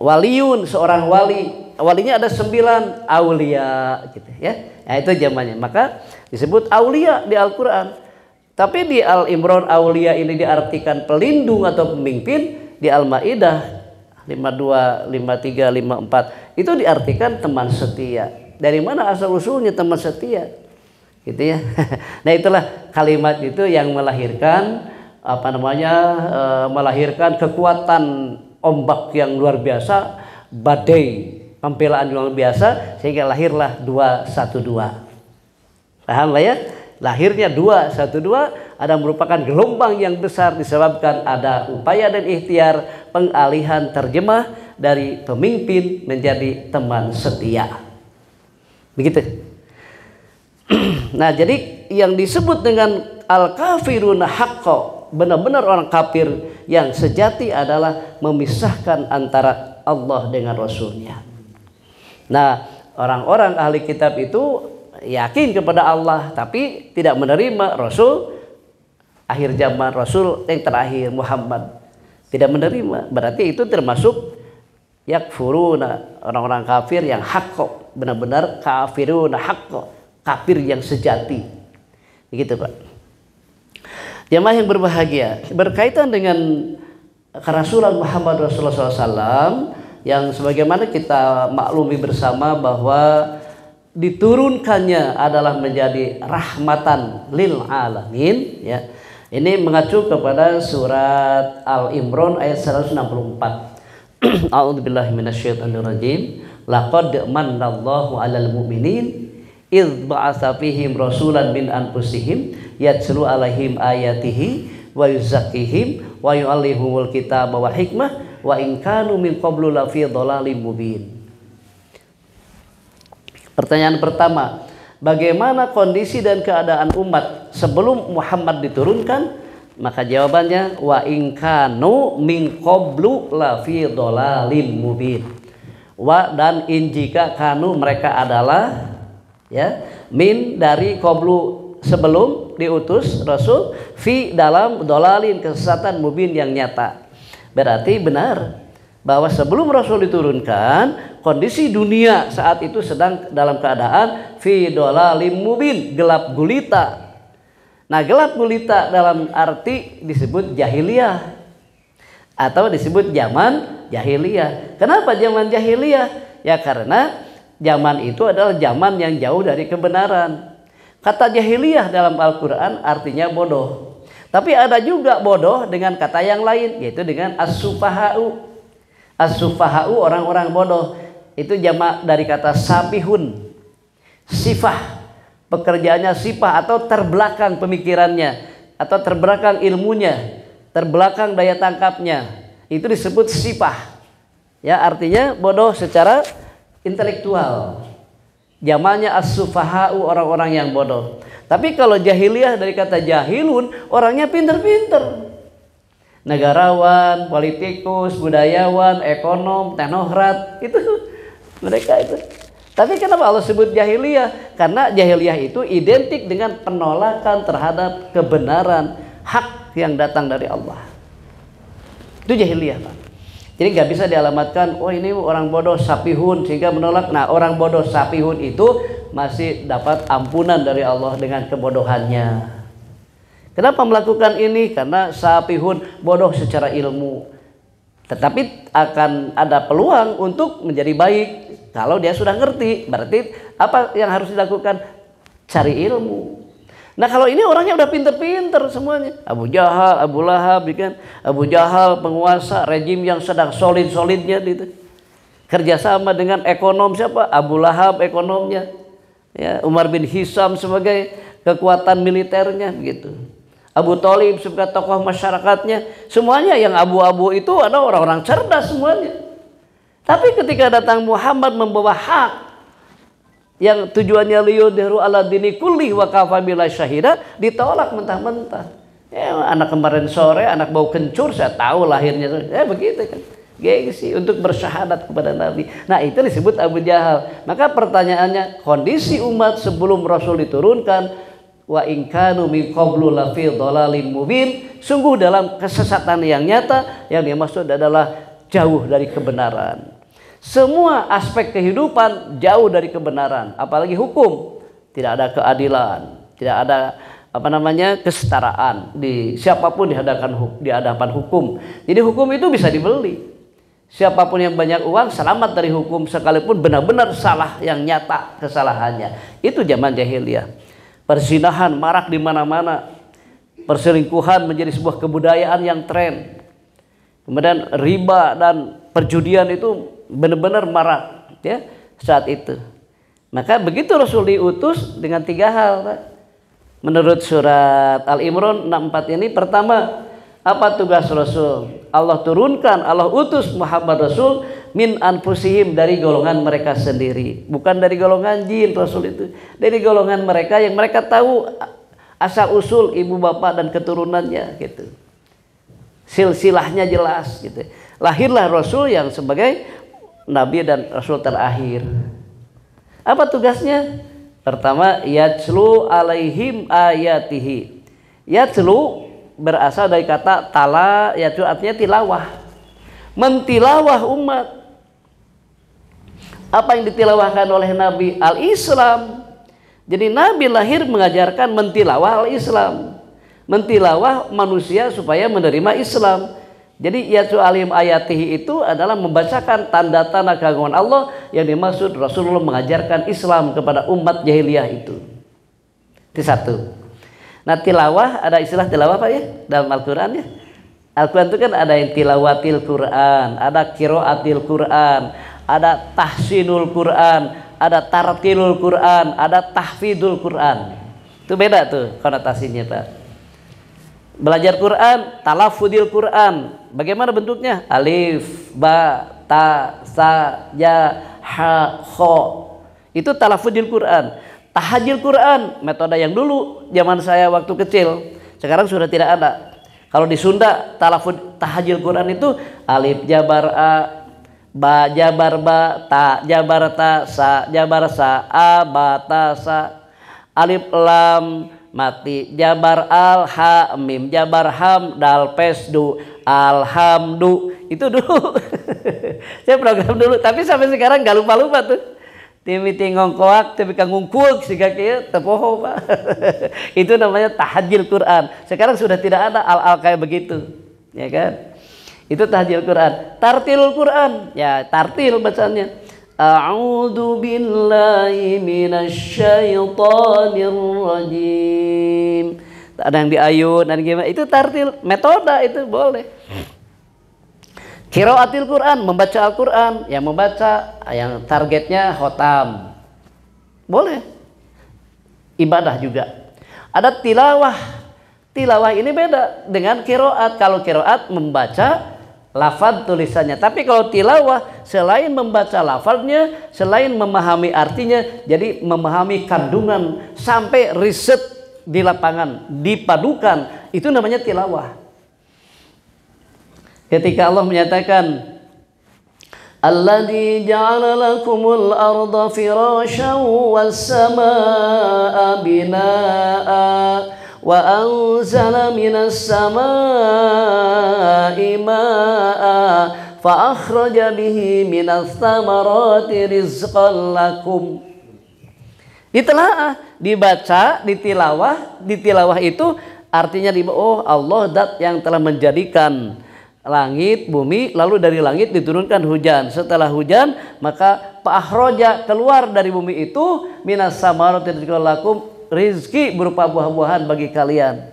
Waliyun seorang wali, walinya ada 9 aulia gitu ya. Nah, itu jamaknya, maka disebut aulia di Al-Quran. Tapi di Al-Imran aulia ini diartikan pelindung atau pemimpin. Di Al-Maidah 52, 53, 54 itu diartikan teman setia. Dari mana asal usulnya teman setia? Gitu ya. Nah, itulah kalimat itu yang melahirkan melahirkan kekuatan ombak yang luar biasa, badai pembelaan yang luar biasa, sehingga lahirlah 212. Paham lah ya? Lahirnya 212 ada merupakan gelombang yang besar disebabkan ada upaya dan ikhtiar pengalihan terjemah dari pemimpin menjadi teman setia. Begitu. Nah, jadi yang disebut dengan al-kafiruna haqqo, benar-benar orang kafir yang sejati adalah memisahkan antara Allah dengan Rasulnya. Nah, orang-orang ahli kitab itu yakin kepada Allah tapi tidak menerima Rasul akhir zaman, Rasul yang terakhir Muhammad, tidak menerima. Berarti itu termasuk yakfuruna, orang-orang kafir yang haqqo, benar-benar kafiruna haqqo, kafir yang sejati. Begitu Pak. Jamaah yang berbahagia, berkaitan dengan kerasulan Muhammad Rasulullah SAW yang sebagaimana kita maklumi bersama bahwa diturunkannya adalah menjadi rahmatan lil alamin, ya. Ini mengacu kepada surat Al-Imran ayat 164. A'udzubillahi minasyaitonirrajim. Laqad manallahu 'alal mu'minin idz ba'atsa fihim rasulan min anfusihim yatlu 'alaihim ayatihi wa yuzakkihim wa yu'allimuhumul kitaba wal hikmah wa in kanu min qablu lafi dhalalim mubin. Pertanyaan pertama, bagaimana kondisi dan keadaan umat sebelum Muhammad diturunkan? Maka jawabannya wa in kanu min qablu lafi dhalalim mubin. Wa dan in jika kanu mereka adalah, ya, min dari qablu sebelum diutus Rasul, fi dalam dolalin kesesatan mubin yang nyata. Berarti benar bahwa sebelum Rasul diturunkan, kondisi dunia saat itu sedang dalam keadaan fi dolalim mubin, gelap gulita. Nah, gelap gulita dalam arti disebut jahiliyah atau disebut zaman jahiliyah. Kenapa zaman jahiliyah? Ya karena zaman itu adalah zaman yang jauh dari kebenaran. Kata jahiliyah dalam Al-Quran artinya bodoh. Tapi ada juga bodoh dengan kata yang lain, yaitu dengan as-sufaha'u. As-sufaha'u orang-orang bodoh. Itu jamak dari kata sapihun. Sifah, pekerjaannya sifah atau terbelakang pemikirannya, atau terbelakang ilmunya, terbelakang daya tangkapnya. Itu disebut sifah. Ya, artinya bodoh secara intelektual. Jamaknya as-sufaha'u, orang-orang yang bodoh. Tapi kalau jahiliyah dari kata jahilun, orangnya pinter-pinter. Negarawan, politikus, budayawan, ekonom, teknokrat, itu mereka itu. Tapi kenapa Allah sebut jahiliyah? Karena jahiliyah itu identik dengan penolakan terhadap kebenaran, hak yang datang dari Allah. Itu jahiliyah, Pak. Jadi nggak bisa dialamatkan, oh ini orang bodoh sapihun sehingga menolak. Nah, orang bodoh sapihun itu masih dapat ampunan dari Allah dengan kebodohannya. Kenapa melakukan ini? Karena sapihun bodoh secara ilmu. Tetapi akan ada peluang untuk menjadi baik kalau dia sudah ngerti. Berarti apa yang harus dilakukan? Cari ilmu. Nah, kalau ini orangnya udah pinter-pinter semuanya. Abu Jahal, Abu Lahab, kan? Abu Jahal penguasa rejim yang sedang solid-solidnya gitu. Kerjasama dengan ekonom siapa? Abu Lahab ekonomnya. Ya, Umar bin Hisam sebagai kekuatan militernya begitu. Abu Thalib sebagai tokoh masyarakatnya. Semuanya yang abu-abu itu ada orang-orang cerdas semuanya. Tapi ketika datang Muhammad membawa hak yang tujuannya liyudhiru ala dini kulli wa kafa billahi syahida, ditolak mentah-mentah. Ya, anak kemarin sore, anak bau kencur, saya tahu lahirnya. Ya begitu kan. Gengsi untuk bersyahadat kepada Nabi. Nah, itu disebut Abu Jahal. Maka pertanyaannya, kondisi umat sebelum Rasul diturunkan, wa in kanu min qablu lafi dhalalim mubin, sungguh dalam kesesatan yang nyata, yang dimaksud adalah jauh dari kebenaran. Semua aspek kehidupan jauh dari kebenaran, apalagi hukum. Tidak ada keadilan, tidak ada kesetaraan di siapapun di hadapan hukum. Jadi hukum itu bisa dibeli. Siapapun yang banyak uang selamat dari hukum sekalipun benar-benar salah yang nyata kesalahannya. Itu zaman jahiliyah. Perzinahan marak di mana-mana. Perselingkuhan menjadi sebuah kebudayaan yang tren. Kemudian riba dan perjudian itu benar-benar marak ya saat itu. Maka begitu Rasul diutus dengan 3 hal, Pak. Menurut surat Al-Imran 64 ini, pertama, apa tugas Rasul? Allah turunkan, Allah utus Muhammad Rasul min anfusihim, dari golongan mereka sendiri. Bukan dari golongan jin Rasul itu. Dari golongan mereka yang mereka tahu asal usul ibu bapak dan keturunannya gitu. Silsilahnya jelas gitu. Lahirlah Rasul yang sebagai Nabi dan Rasul terakhir. Apa tugasnya? Pertama, yatslu alaihim ayatihi. Yatslu berasal dari kata tala, yatslu artinya tilawah. Mentilawah umat. Apa yang ditilawahkan oleh Nabi? Al-Islam. Jadi Nabi lahir mengajarkan mentilawah al-Islam. Mentilawah manusia supaya menerima Islam. Jadi yatlu alim ayatihi itu adalah membacakan tanda-tanda keagungan Allah, yang dimaksud Rasulullah mengajarkan Islam kepada umat jahiliyah itu. Itu satu. Nah, tilawah, ada istilah tilawah Pak ya dalam Al-Quran ya. Al-Quran itu kan ada yang tilawatil Quran, ada qiraatil Quran, ada tahsinul Quran, ada tartilul Quran, ada tahfidul Quran. Itu beda tuh konotasinya Pak. Belajar Quran, talafudil Quran. Bagaimana bentuknya? Alif, ba, ta, sa, ja, ha, kho. Itu talafudil Quran. Tahajil Quran, metode yang dulu zaman saya waktu kecil. Sekarang sudah tidak ada. Kalau di Sunda tahajil Quran itu alif jabar a, ba jabar ba, ta jabar ta, sa jabar sa, a ba ta sa, alif lam mati jabar al, ha mim jabar ham, dal pes du, alhamdu. Itu dulu saya program dulu, tapi sampai sekarang gak lupa-lupa tuh. Timiti ngongkoak tapi kangungkuak sih kaki tepoho Pak. Itu namanya tahajil Quran. Sekarang sudah tidak ada al kayak begitu, ya kan? Itu tahajil Quran. Tartilul Quran, ya tartil bacanya. A'udzu billahi minasyaitonir rajim. Ada yang diayun dan gimana? Itu tartil, metode itu boleh. Qiraatil Quran, membaca Al-Quran, yang membaca yang targetnya khotam. Boleh. Ibadah juga. Ada tilawah. Tilawah ini beda dengan qiraat. Kalau qiraat membaca lafaz tulisannya, tapi kalau tilawah selain membaca lafaznya, selain memahami artinya, jadi memahami kandungan sampai riset di lapangan, dipadukan, itu namanya tilawah. Ketika Allah menyatakan alladzi ja'ala lakumul arda firasyan was samaa'a binaa'a wa anzala minas samaa'i maa'a fa akhraja bihi minas thamarati rizqan lakum. Ditelaah, dibaca, ditilawah itu artinya oh Allah zat yang telah menjadikan langit, bumi, lalu dari langit diturunkan hujan. Setelah hujan, maka fa'akhraja, keluar dari bumi itu minas samarati rizqan lakum, rizki berupa buah-buahan bagi kalian.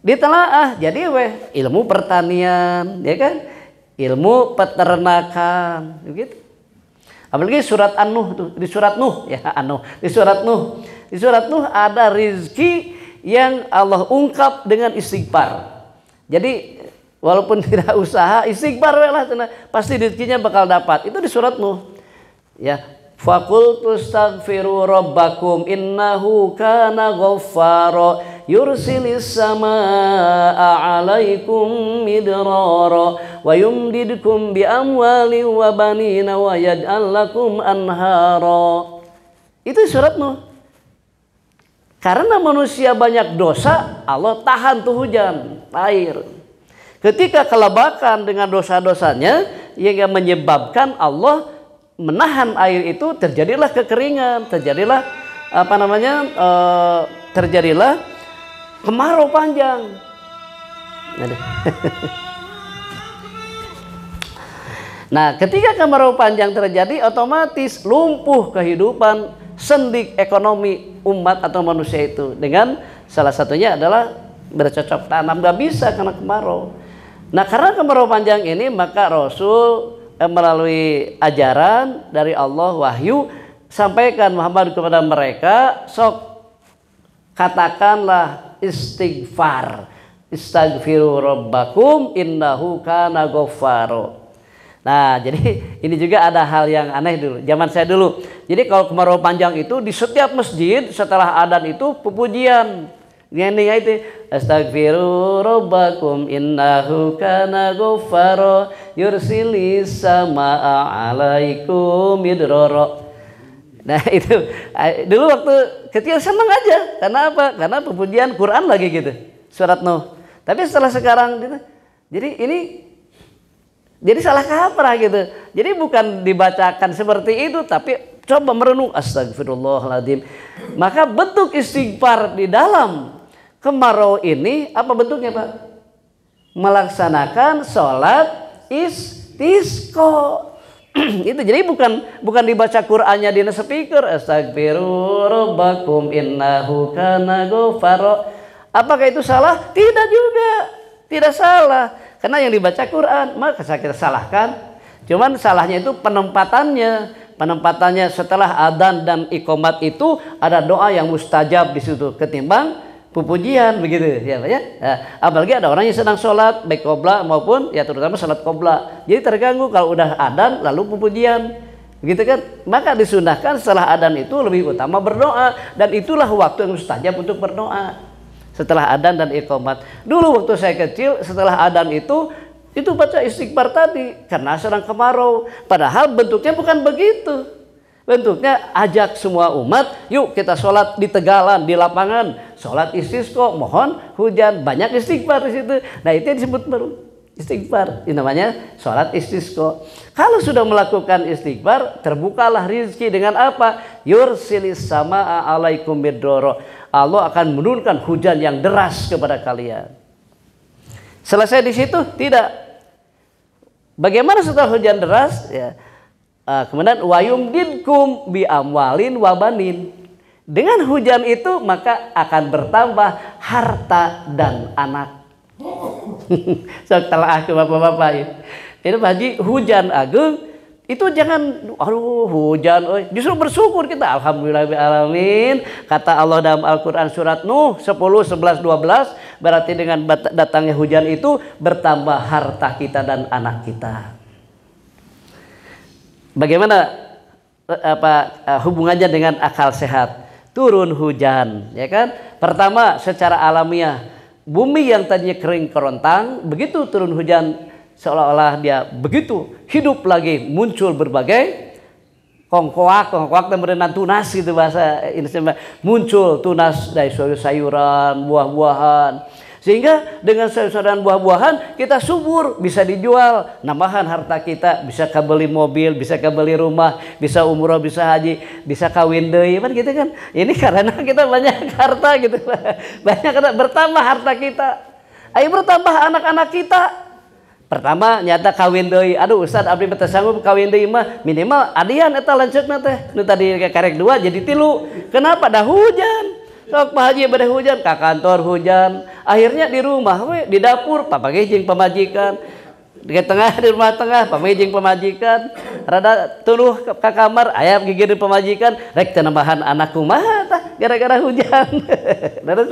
Ditelaah, jadi ilmu pertanian, ya kan? Ilmu peternakan, begitu. Apalagi surat An-Nuh tuh, di surat Nuh ya, An-Nuh. Di surat Nuh. Di surat Nuh ada rizki yang Allah ungkap dengan istighfar. Jadi walaupun tidak usaha, istighfar lah, pasti rezekinya bakal dapat. Itu di surat Nuh. Ya, faqultu astaghfiru rabbakum innahu kana ghaffara yursilis samaa'a 'alaikum midrara wa yumdidkum bi amwalin wa banina wa yaj'al lakum anhara. Itu surat Nuh. Karena manusia banyak dosa, Allah tahan tuh hujan, air. Ketika kelebakan dengan dosa-dosanya yang menyebabkan Allah menahan air itu, terjadilah kekeringan, terjadilah terjadilah kemarau panjang. Nah, ketika kemarau panjang terjadi, otomatis lumpuh kehidupan, sendi ekonomi umat atau manusia itu. Dengan salah satunya adalah bercocok tanam, nggak bisa karena kemarau. Nah, karena kemarau panjang ini, maka Rasul melalui ajaran dari Allah, wahyu, sampaikan Muhammad kepada mereka, sok katakanlah istighfar, istaghfiru rabbakum innahu kana ghaffaro. Nah, jadi ini juga ada hal yang aneh dulu, zaman saya dulu. Jadi kalau kemarau panjang itu di setiap masjid setelah adzan itu pujian. Ini itu astaghfiru rabbakum innahu kana ghaffaro yursilis samaa alaikum midrara. Nah, itu dulu waktu kecil senang aja. Karena apa? Karena pujian Quran lagi gitu. Surat Nuh. Tapi setelah sekarang gitu, jadi salah kaprah gitu. Jadi bukan dibacakan seperti itu, tapi coba merenung astagfirullahaladzim. Maka bentuk istighfar di dalam kemarau ini apa bentuknya, Pak? Melaksanakan sholat istisqa. Itu jadi bukan dibaca Qur'annya di speaker astagfiru rabbakum innahu kana ghaffaro. Apakah itu salah? Tidak juga. Tidak salah. Karena yang dibaca Quran, maka kita salahkan. Cuman salahnya itu penempatannya. Penempatannya setelah adzan dan iqamat itu ada doa yang mustajab di situ ketimbang pujian begitu ya Pak ya. Nah, apalagi ada orang yang sedang sholat baik qobla maupun ya terutama sholat qobla. Jadi terganggu kalau udah adzan lalu pujian. Begitu kan? Maka disunahkan setelah adzan itu lebih utama berdoa, dan itulah waktu yang mustajab untuk berdoa. Setelah adzan dan iqamat. Dulu waktu saya kecil setelah adzan itu baca istighfar tadi karena sedang kemarau. Padahal bentuknya bukan begitu. Bentuknya ajak semua umat, yuk kita sholat di tegalan, di lapangan, sholat istisqa, mohon hujan, banyak istighfar di situ. Nah, itu yang disebut baru istighfar. Ini namanya sholat istisqa. Kalau sudah melakukan istighfar, terbukalah rizki dengan apa? Yursilis samaa alaikum midrara. Allah akan menurunkan hujan yang deras kepada kalian. Selesai di situ? Tidak. Bagaimana setelah hujan deras? Ya. Kemudian wayumdidkum bi amwalin wabanin. Dengan hujan itu maka akan bertambah harta dan anak. Setelah aku bapak-bapak ini Pak Haji, hujan agung itu jangan aduh hujan, justru bersyukur kita alhamdulillahirabbil alamin. Kata Allah dalam Al-Qur'an surat Nuh 10, 11, 12, berarti dengan datangnya hujan itu bertambah harta kita dan anak kita. Bagaimana hubungannya dengan akal sehat? Turun hujan, ya kan? Pertama secara alamiah, bumi yang tadinya kering kerontang, begitu turun hujan seolah-olah dia begitu hidup lagi, muncul berbagai kongkoak dan berenang tunas gitu bahasa Indonesia, muncul tunas dari sayur-sayuran, buah-buahan, sehingga dengan sayur-sayuran buah-buahan kita subur, bisa dijual, nambahan harta kita, bisa beli mobil, bisa beli rumah, bisa umroh, bisa haji, bisa kawin deui kan gitu kan. Ini karena kita banyak harta gitu, banyak bertambah harta kita. Ayo bertambah anak-anak kita. Pertama nyata kawin deui. Aduh Ustaz abdi teu sanggup kawin deui mah minimal adian eta lanceukna teh. Nu tadi karek 2 jadi 3. Kenapa? Dah hujan. Sok Pak Haji bade hujan, ka kantor hujan. Akhirnya di rumah we, di dapur papage jeung pamajikan. Di rumah tengah pamejing pemajikan, rada tuluh ke kamar aya gigireun pemajikan, rek teu nambahan anak kumaha tah gara-gara hujan. Terus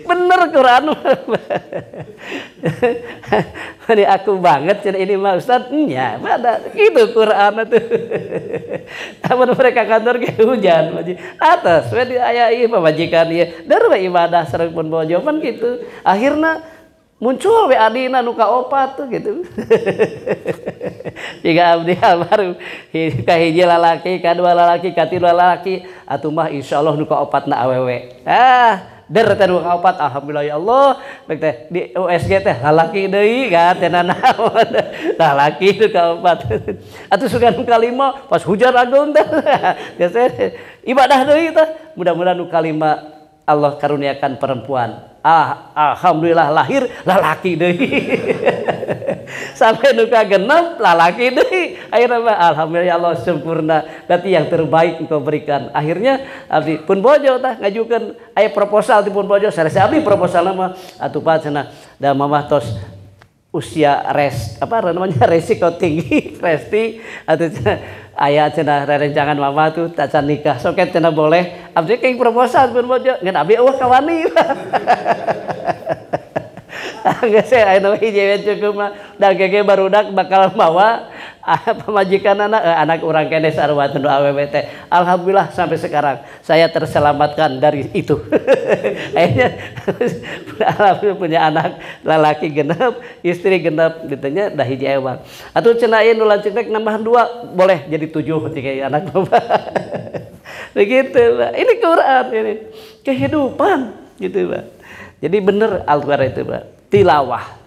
bener Quran. Ini aku banget ini mah Ustaz nya ada gitu Quran tuh. Amun mereka kantor ke hujan atas we di aya ieu pemajikan ieu dar we ibadah sareng pun bawa jawaban gitu. Akhirna muncul we adina nu kaopat tuh gitu. Jika abdi almarhum ka hiji lalaki, kadua lalaki, katilu lalaki, atuh mah insyaallah nu kaopatna awewe. Der teh nu kaopat alhamdulillah ya Allah. Baik teh di USG teh lalaki deui kan teh naon. Lalaki nu kaopat. Atuh sugan nu kalima pas hujan agung teh. Ibadah deui teh. Mudah-mudahan nu kalima Allah karuniakan perempuan. Alhamdulillah lahir lalaki deui. sampai nuka genep lalaki deui. Akhirnya mah alhamdulillah ya Allah sempurna. Berarti yang terbaik engkau berikan. Akhirnya abdi pun bojo tah ngajukeun aya proposal di pun bojo. Sareng abdi proposal mah atuh Pak cenah da mamah tos usia resiko tinggi resti atau ayah cenah rerencangan mama tuh tak can nikah soket cenah boleh abdi kayak proposal pun bojo ngan abdi eueuh kawani nggak saya anu hiji cukup mah da gege barudak bakal mawa pemajikan anak orang kene sarua teu awewe teh alhamdulillah sampai sekarang saya terselamatkan dari itu. Akhirnya alhamdulillah punya anak lalaki genep istri genep ditanya dah hiji ewang atuh cenah ieu nu lanceuk nambah 2 boleh jadi 7 ketika anak bapak. Begitu Pak, ini Quran ini kehidupan gitu Pak. Jadi bener Al-Quran itu Pak, tilawah.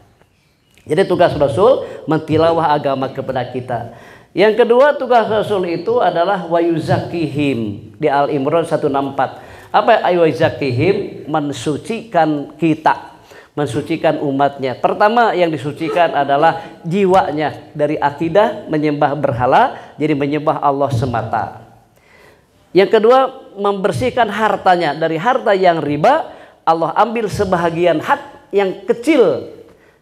Jadi tugas Rasul mentilawah agama kepada kita. Yang kedua tugas Rasul itu adalah wayuzakihim di Al-Imran 164. Apa wayuzakihim? Mensucikan kita, mensucikan umatnya. Pertama yang disucikan adalah jiwanya dari akidah menyembah berhala jadi menyembah Allah semata. Yang kedua membersihkan hartanya dari harta yang riba. Allah ambil sebahagian hak yang kecil,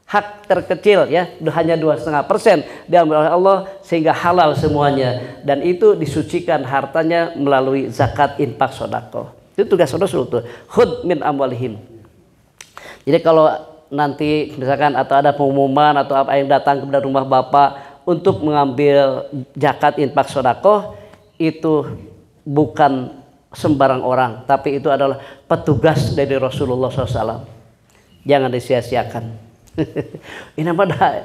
hak terkecil ya, hanya 2,5% diambil oleh Allah sehingga halal semuanya dan itu disucikan hartanya melalui zakat, infak, sedekah. Itu tugas Rasul tuh. Khud min amwalihim. Jadi kalau nanti misalkan atau ada pengumuman atau apa yang datang kepada rumah Bapak untuk mengambil zakat, infak, sedekah itu bukan sembarang orang, tapi itu adalah petugas dari Rasulullah SAW. Jangan disia-siakan. Ini apa dah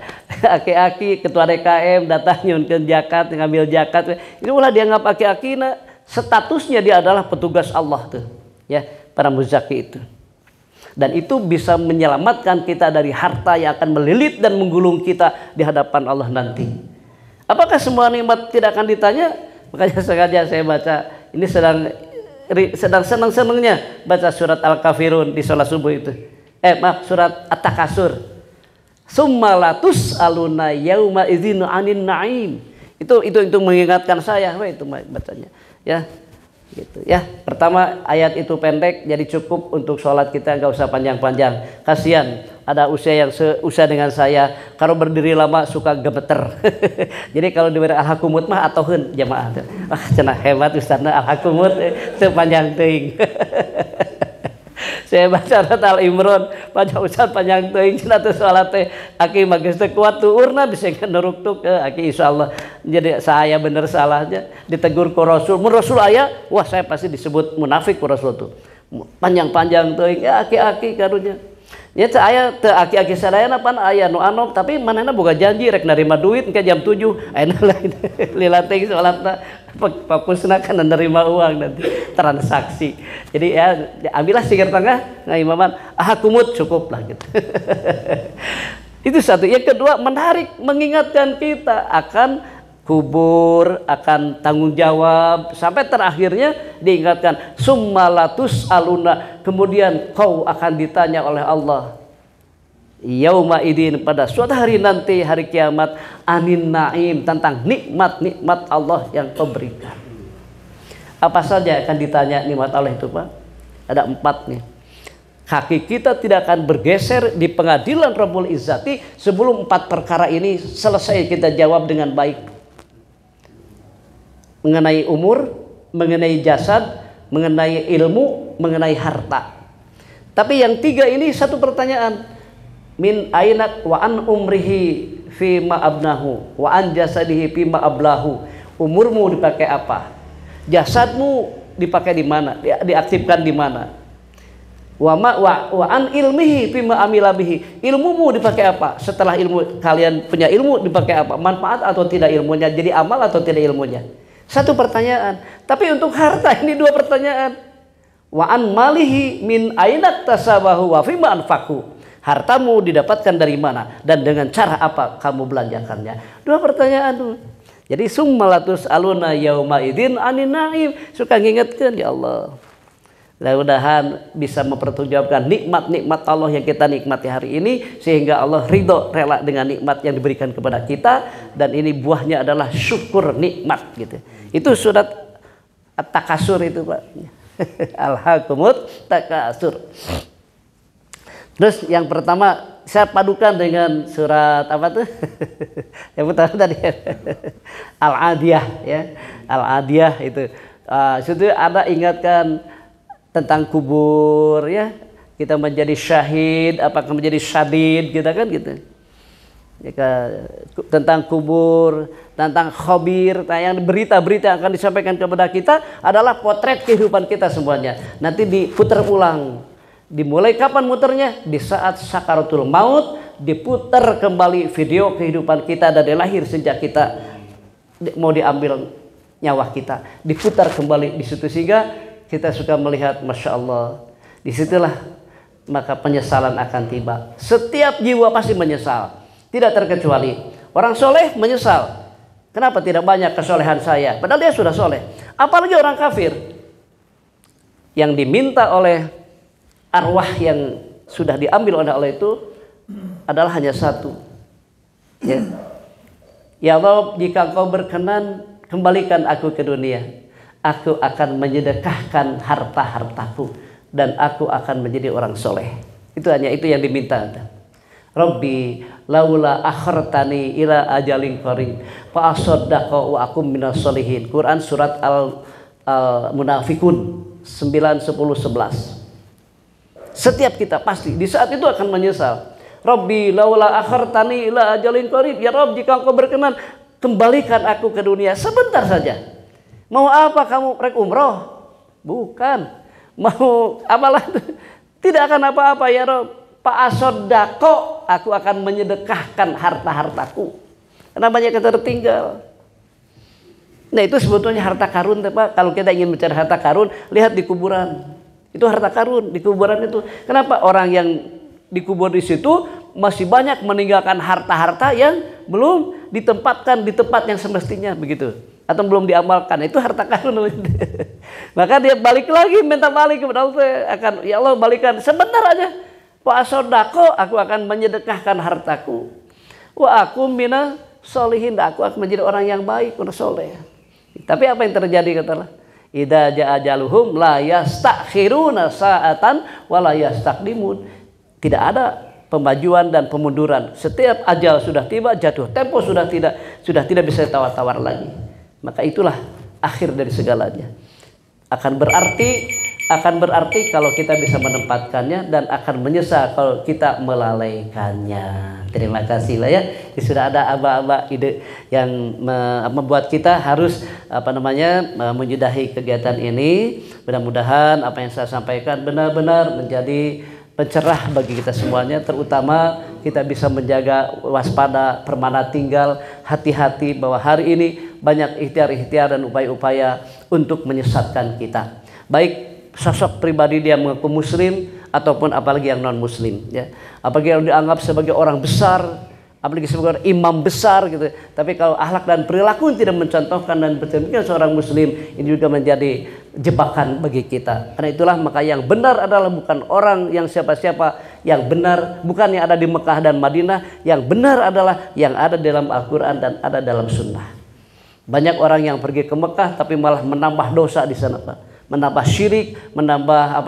aki-aki ketua DKM datang nyunkeun zakat, ngambil zakat. Ini ulah dianggap aki-aki statusnya dia adalah petugas Allah tuh. Ya, para muzaki itu. Dan itu bisa menyelamatkan kita dari harta yang akan melilit dan menggulung kita di hadapan Allah nanti. Apakah semua nikmat tidak akan ditanya? Makanya sengaja saya baca ini sedang senang-senangnya baca surat Al-Kafirun di sholat subuh itu. Surat At-Takasur. Summalatus aluna yauma idzin anin naim. Itu mengingatkan saya, itu bacanya. Ya. Gitu ya. Pertama ayat itu pendek jadi cukup untuk sholat kita enggak usah panjang-panjang. Kasihan ada usia yang seusia dengan saya kalau berdiri lama suka gemeter. Jadi kalau diberi al-hakumut mah atoheun jamaah. Cenah hebat ustazna al-hakumut sepanjang teuing. Saya baca surat Al-Imran panjang ustaz panjang teuing cenah teh salat teh aki mah geus teu kuat tuurna bisa nuruk-tuk aki insyaallah. Jadi saya bener salahnya ditegur ku Rasul. Mun Rasul aya, wah saya pasti disebut munafik ku Rasul tuh. Panjang-panjang teuing ya aki-aki karunya. Ya saya teu aki-aki sadayana pan aya nu anom tapi manehna boga janji rek narima duit ke jam 7 ayeuna lain lila teh salatna fokusna kana nerima uang nanti transaksi. Jadi ya ambillah sikir tengah ngaimaman kumut cukup lah gitu. Itu satu. Yang kedua menarik mengingatkan kita akan kubur, akan tanggung jawab sampai terakhirnya diingatkan summalatus aluna, kemudian kau akan ditanya oleh Allah yauma idin pada suatu hari nanti hari kiamat anin naim tentang nikmat-nikmat Allah yang kau berikan. Apa saja akan ditanya nikmat Allah itu Pak? Ada 4 nih. Kaki kita tidak akan bergeser di pengadilan Rabbul Izzati sebelum 4 perkara ini selesai kita jawab dengan baik. Mengenai umur, mengenai jasad, mengenai ilmu, mengenai harta. Tapi yang 3 ini satu pertanyaan. Min ainak wa an umrihi fi ma abnahu wa an jasadihi fi ma ablahu. Umurmu dipakai apa? Jasadmu dipakai di mana? Diaktifkan di mana? Wa an ilmihi fi ma amila bihi. Ilmumu dipakai apa? Setelah ilmu kalian punya ilmu dipakai apa? Manfaat atau tidak ilmunya? Jadi amal atau tidak ilmunya? Satu pertanyaan. Tapi untuk harta ini 2 pertanyaan. Wa an malihi min aina tasabahu wa fima anfaqu. Hartamu didapatkan dari mana dan dengan cara apa kamu belanjakannya? 2 pertanyaan tuh. Jadi summalatus aluna yauma idzin anin naim. Suka ngingetkeun ya Allah. Mudah-mudahan bisa mempertanggungjawabkan nikmat-nikmat Allah yang kita nikmati hari ini, sehingga Allah ridho, rela dengan nikmat yang diberikan kepada kita, dan ini buahnya adalah syukur nikmat gitu. Itu surat At-Takasur itu, Pak. Alhaakumut takasur. Terus yang pertama saya padukan dengan surat apa tuh? Yang pertama tadi Al-Adiyah ya. Al-Adiyah itu. Situ ada ingatkan tentang kubur ya. Kita menjadi syahid, apakah menjadi syadid kita kan gitu. Tentang kubur, tentang khabir, yang berita-berita yang akan disampaikan kepada kita adalah potret kehidupan kita semuanya. Nanti diputar ulang. Dimulai kapan muternya? Di saat sakaratul maut, diputar kembali video kehidupan kita dari lahir sejak kita mau diambil nyawa kita, diputar kembali di situ, sehingga kita suka melihat, masya Allah, disitulah maka penyesalan akan tiba. Setiap jiwa pasti menyesal, tidak terkecuali. Orang soleh menyesal, kenapa tidak banyak kesolehan saya, padahal dia sudah soleh. Apalagi orang kafir yang diminta oleh arwah yang sudah diambil oleh Allah itu adalah hanya satu ya. Ya Allah, jika Engkau berkenan kembalikan aku ke dunia, aku akan menyedekahkan harta-hartaku dan aku akan menjadi orang soleh. Itu hanya itu yang diminta. Rabbi laula akhartani ila ajalin qarib fa asaddaqa wa akum minas solihin. Quran surat Al-Munafikun 9, 10, 11. Setiap kita pasti di saat itu akan menyesal. Rabbi laula akhartani ila ajalin qarib, ya Rabb, jika Engkau berkenan kembalikan aku ke dunia sebentar saja. Mau apa kamu, rek umroh? Bukan. Mau apalah? Tidak akan apa-apa ya Rabb. Fa asaddaqo, aku akan menyedekahkan harta-hartaku. Karena banyak yang tertinggal. Nah, itu sebetulnya harta karun, Pak. Kalau kita ingin mencari harta karun, lihat di kuburan. Itu harta karun di kuburan itu. Kenapa orang yang dikubur di situ masih banyak meninggalkan harta-harta yang belum ditempatkan di tempat yang semestinya begitu, atau belum diamalkan? Itu harta karun. Maka dia balik lagi, minta balik kepada Allah, akan ya Allah balikan sebentar aja. Wa asodako, aku akan menyedekahkan hartaku. Wa aku mina solihin, aku akan menjadi orang yang baik, orang soleh. Tapi apa yang terjadi katalah? Idza jaa ajaluhum la yastakhiruna sa'atan wa la yastaqdimun. Tidak ada pemajuan dan pemunduran. Setiap ajal sudah tiba, jatuh tempo sudah tidak bisa tawar-tawar lagi. Maka itulah akhir dari segalanya. Akan berarti kalau kita bisa menempatkannya, dan akan menyesal kalau kita melalaikannya. Terima kasih lah ya. Sudah ada aba-aba ide yang membuat kita harus menyudahi kegiatan ini. Mudah-mudahan apa yang saya sampaikan benar-benar menjadi pencerah bagi kita semuanya, terutama kita bisa menjaga waspada, permana tinggal, hati-hati bahwa hari ini banyak ikhtiar-ikhtiar dan upaya-upaya untuk menyesatkan kita. Baik sosok pribadi dia mengaku muslim ataupun apalagi yang non muslim ya. Apalagi yang dianggap sebagai orang besar, apalagi sebagai imam besar gitu. Tapi kalau akhlak dan perilaku tidak mencontohkan dan bercermin seorang muslim, ini juga menjadi jebakan bagi kita. Karena itulah maka yang benar adalah bukan orang yang siapa-siapa, yang benar bukan yang ada di Mekah dan Madinah, yang benar adalah yang ada dalam Al-Quran dan ada dalam Sunnah. Banyak orang yang pergi ke Mekah tapi malah menambah dosa di sana, Pak. Menambah syirik, menambah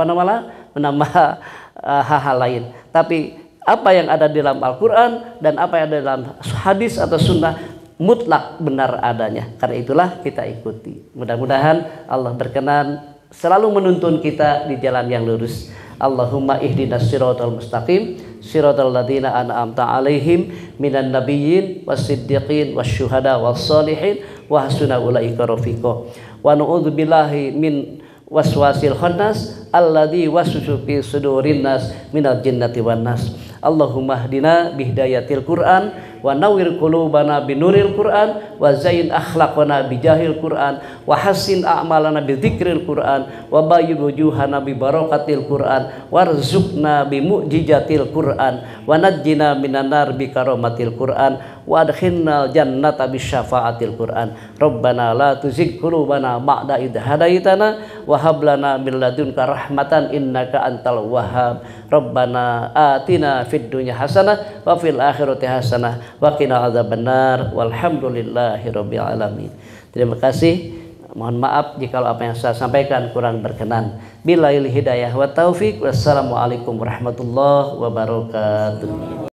hal-hal lain. Tapi apa yang ada di dalam Al-Quran dan apa yang ada dalam hadis atau sunnah mutlak benar adanya. Karena itulah kita ikuti. Mudah-mudahan Allah berkenan selalu menuntun kita di jalan yang lurus. Allahumma ihdinas siratal mustaqim, siratal ladzina an'amta alaihim minan nabiyyin wasiddiqin wasyuhada wassalihin wa hasuna ulaika rafiqa. Wa na'udzubillahi min waswasil khannas alladzi waswisu fi sudurin nas minal jinnati wan nas. Allahumma hdina bihidayatil Qur'an wa nawwir qulubana binuril Qur'an wa zayin akhlaqana bijahil Qur'an wa hassin a'malana bidzikril Qur'an wa bayyid wujuhana bi barakatil Qur'an warzuqna bi mu'jizatil Qur'an wa najjina minan nar bi karamatil Qur'an wa adkhilnal jannata bisyafaatil Qur'an. Rabbana la tuzigh qulubana ba'da idh hadaitana wa hab lana min ladunka rahmatan innaka antal wahhab. Rabbana atina fid dunya hasanah wa fil akhirati hasanah wa qina adzabannar walhamdulillahi rabbil alamin. Terima kasih. Mohon maaf jika apa yang saya sampaikan kurang berkenan. Billahi hidayah wa taufik. Wassalamualaikum warahmatullahi wabarakatuh.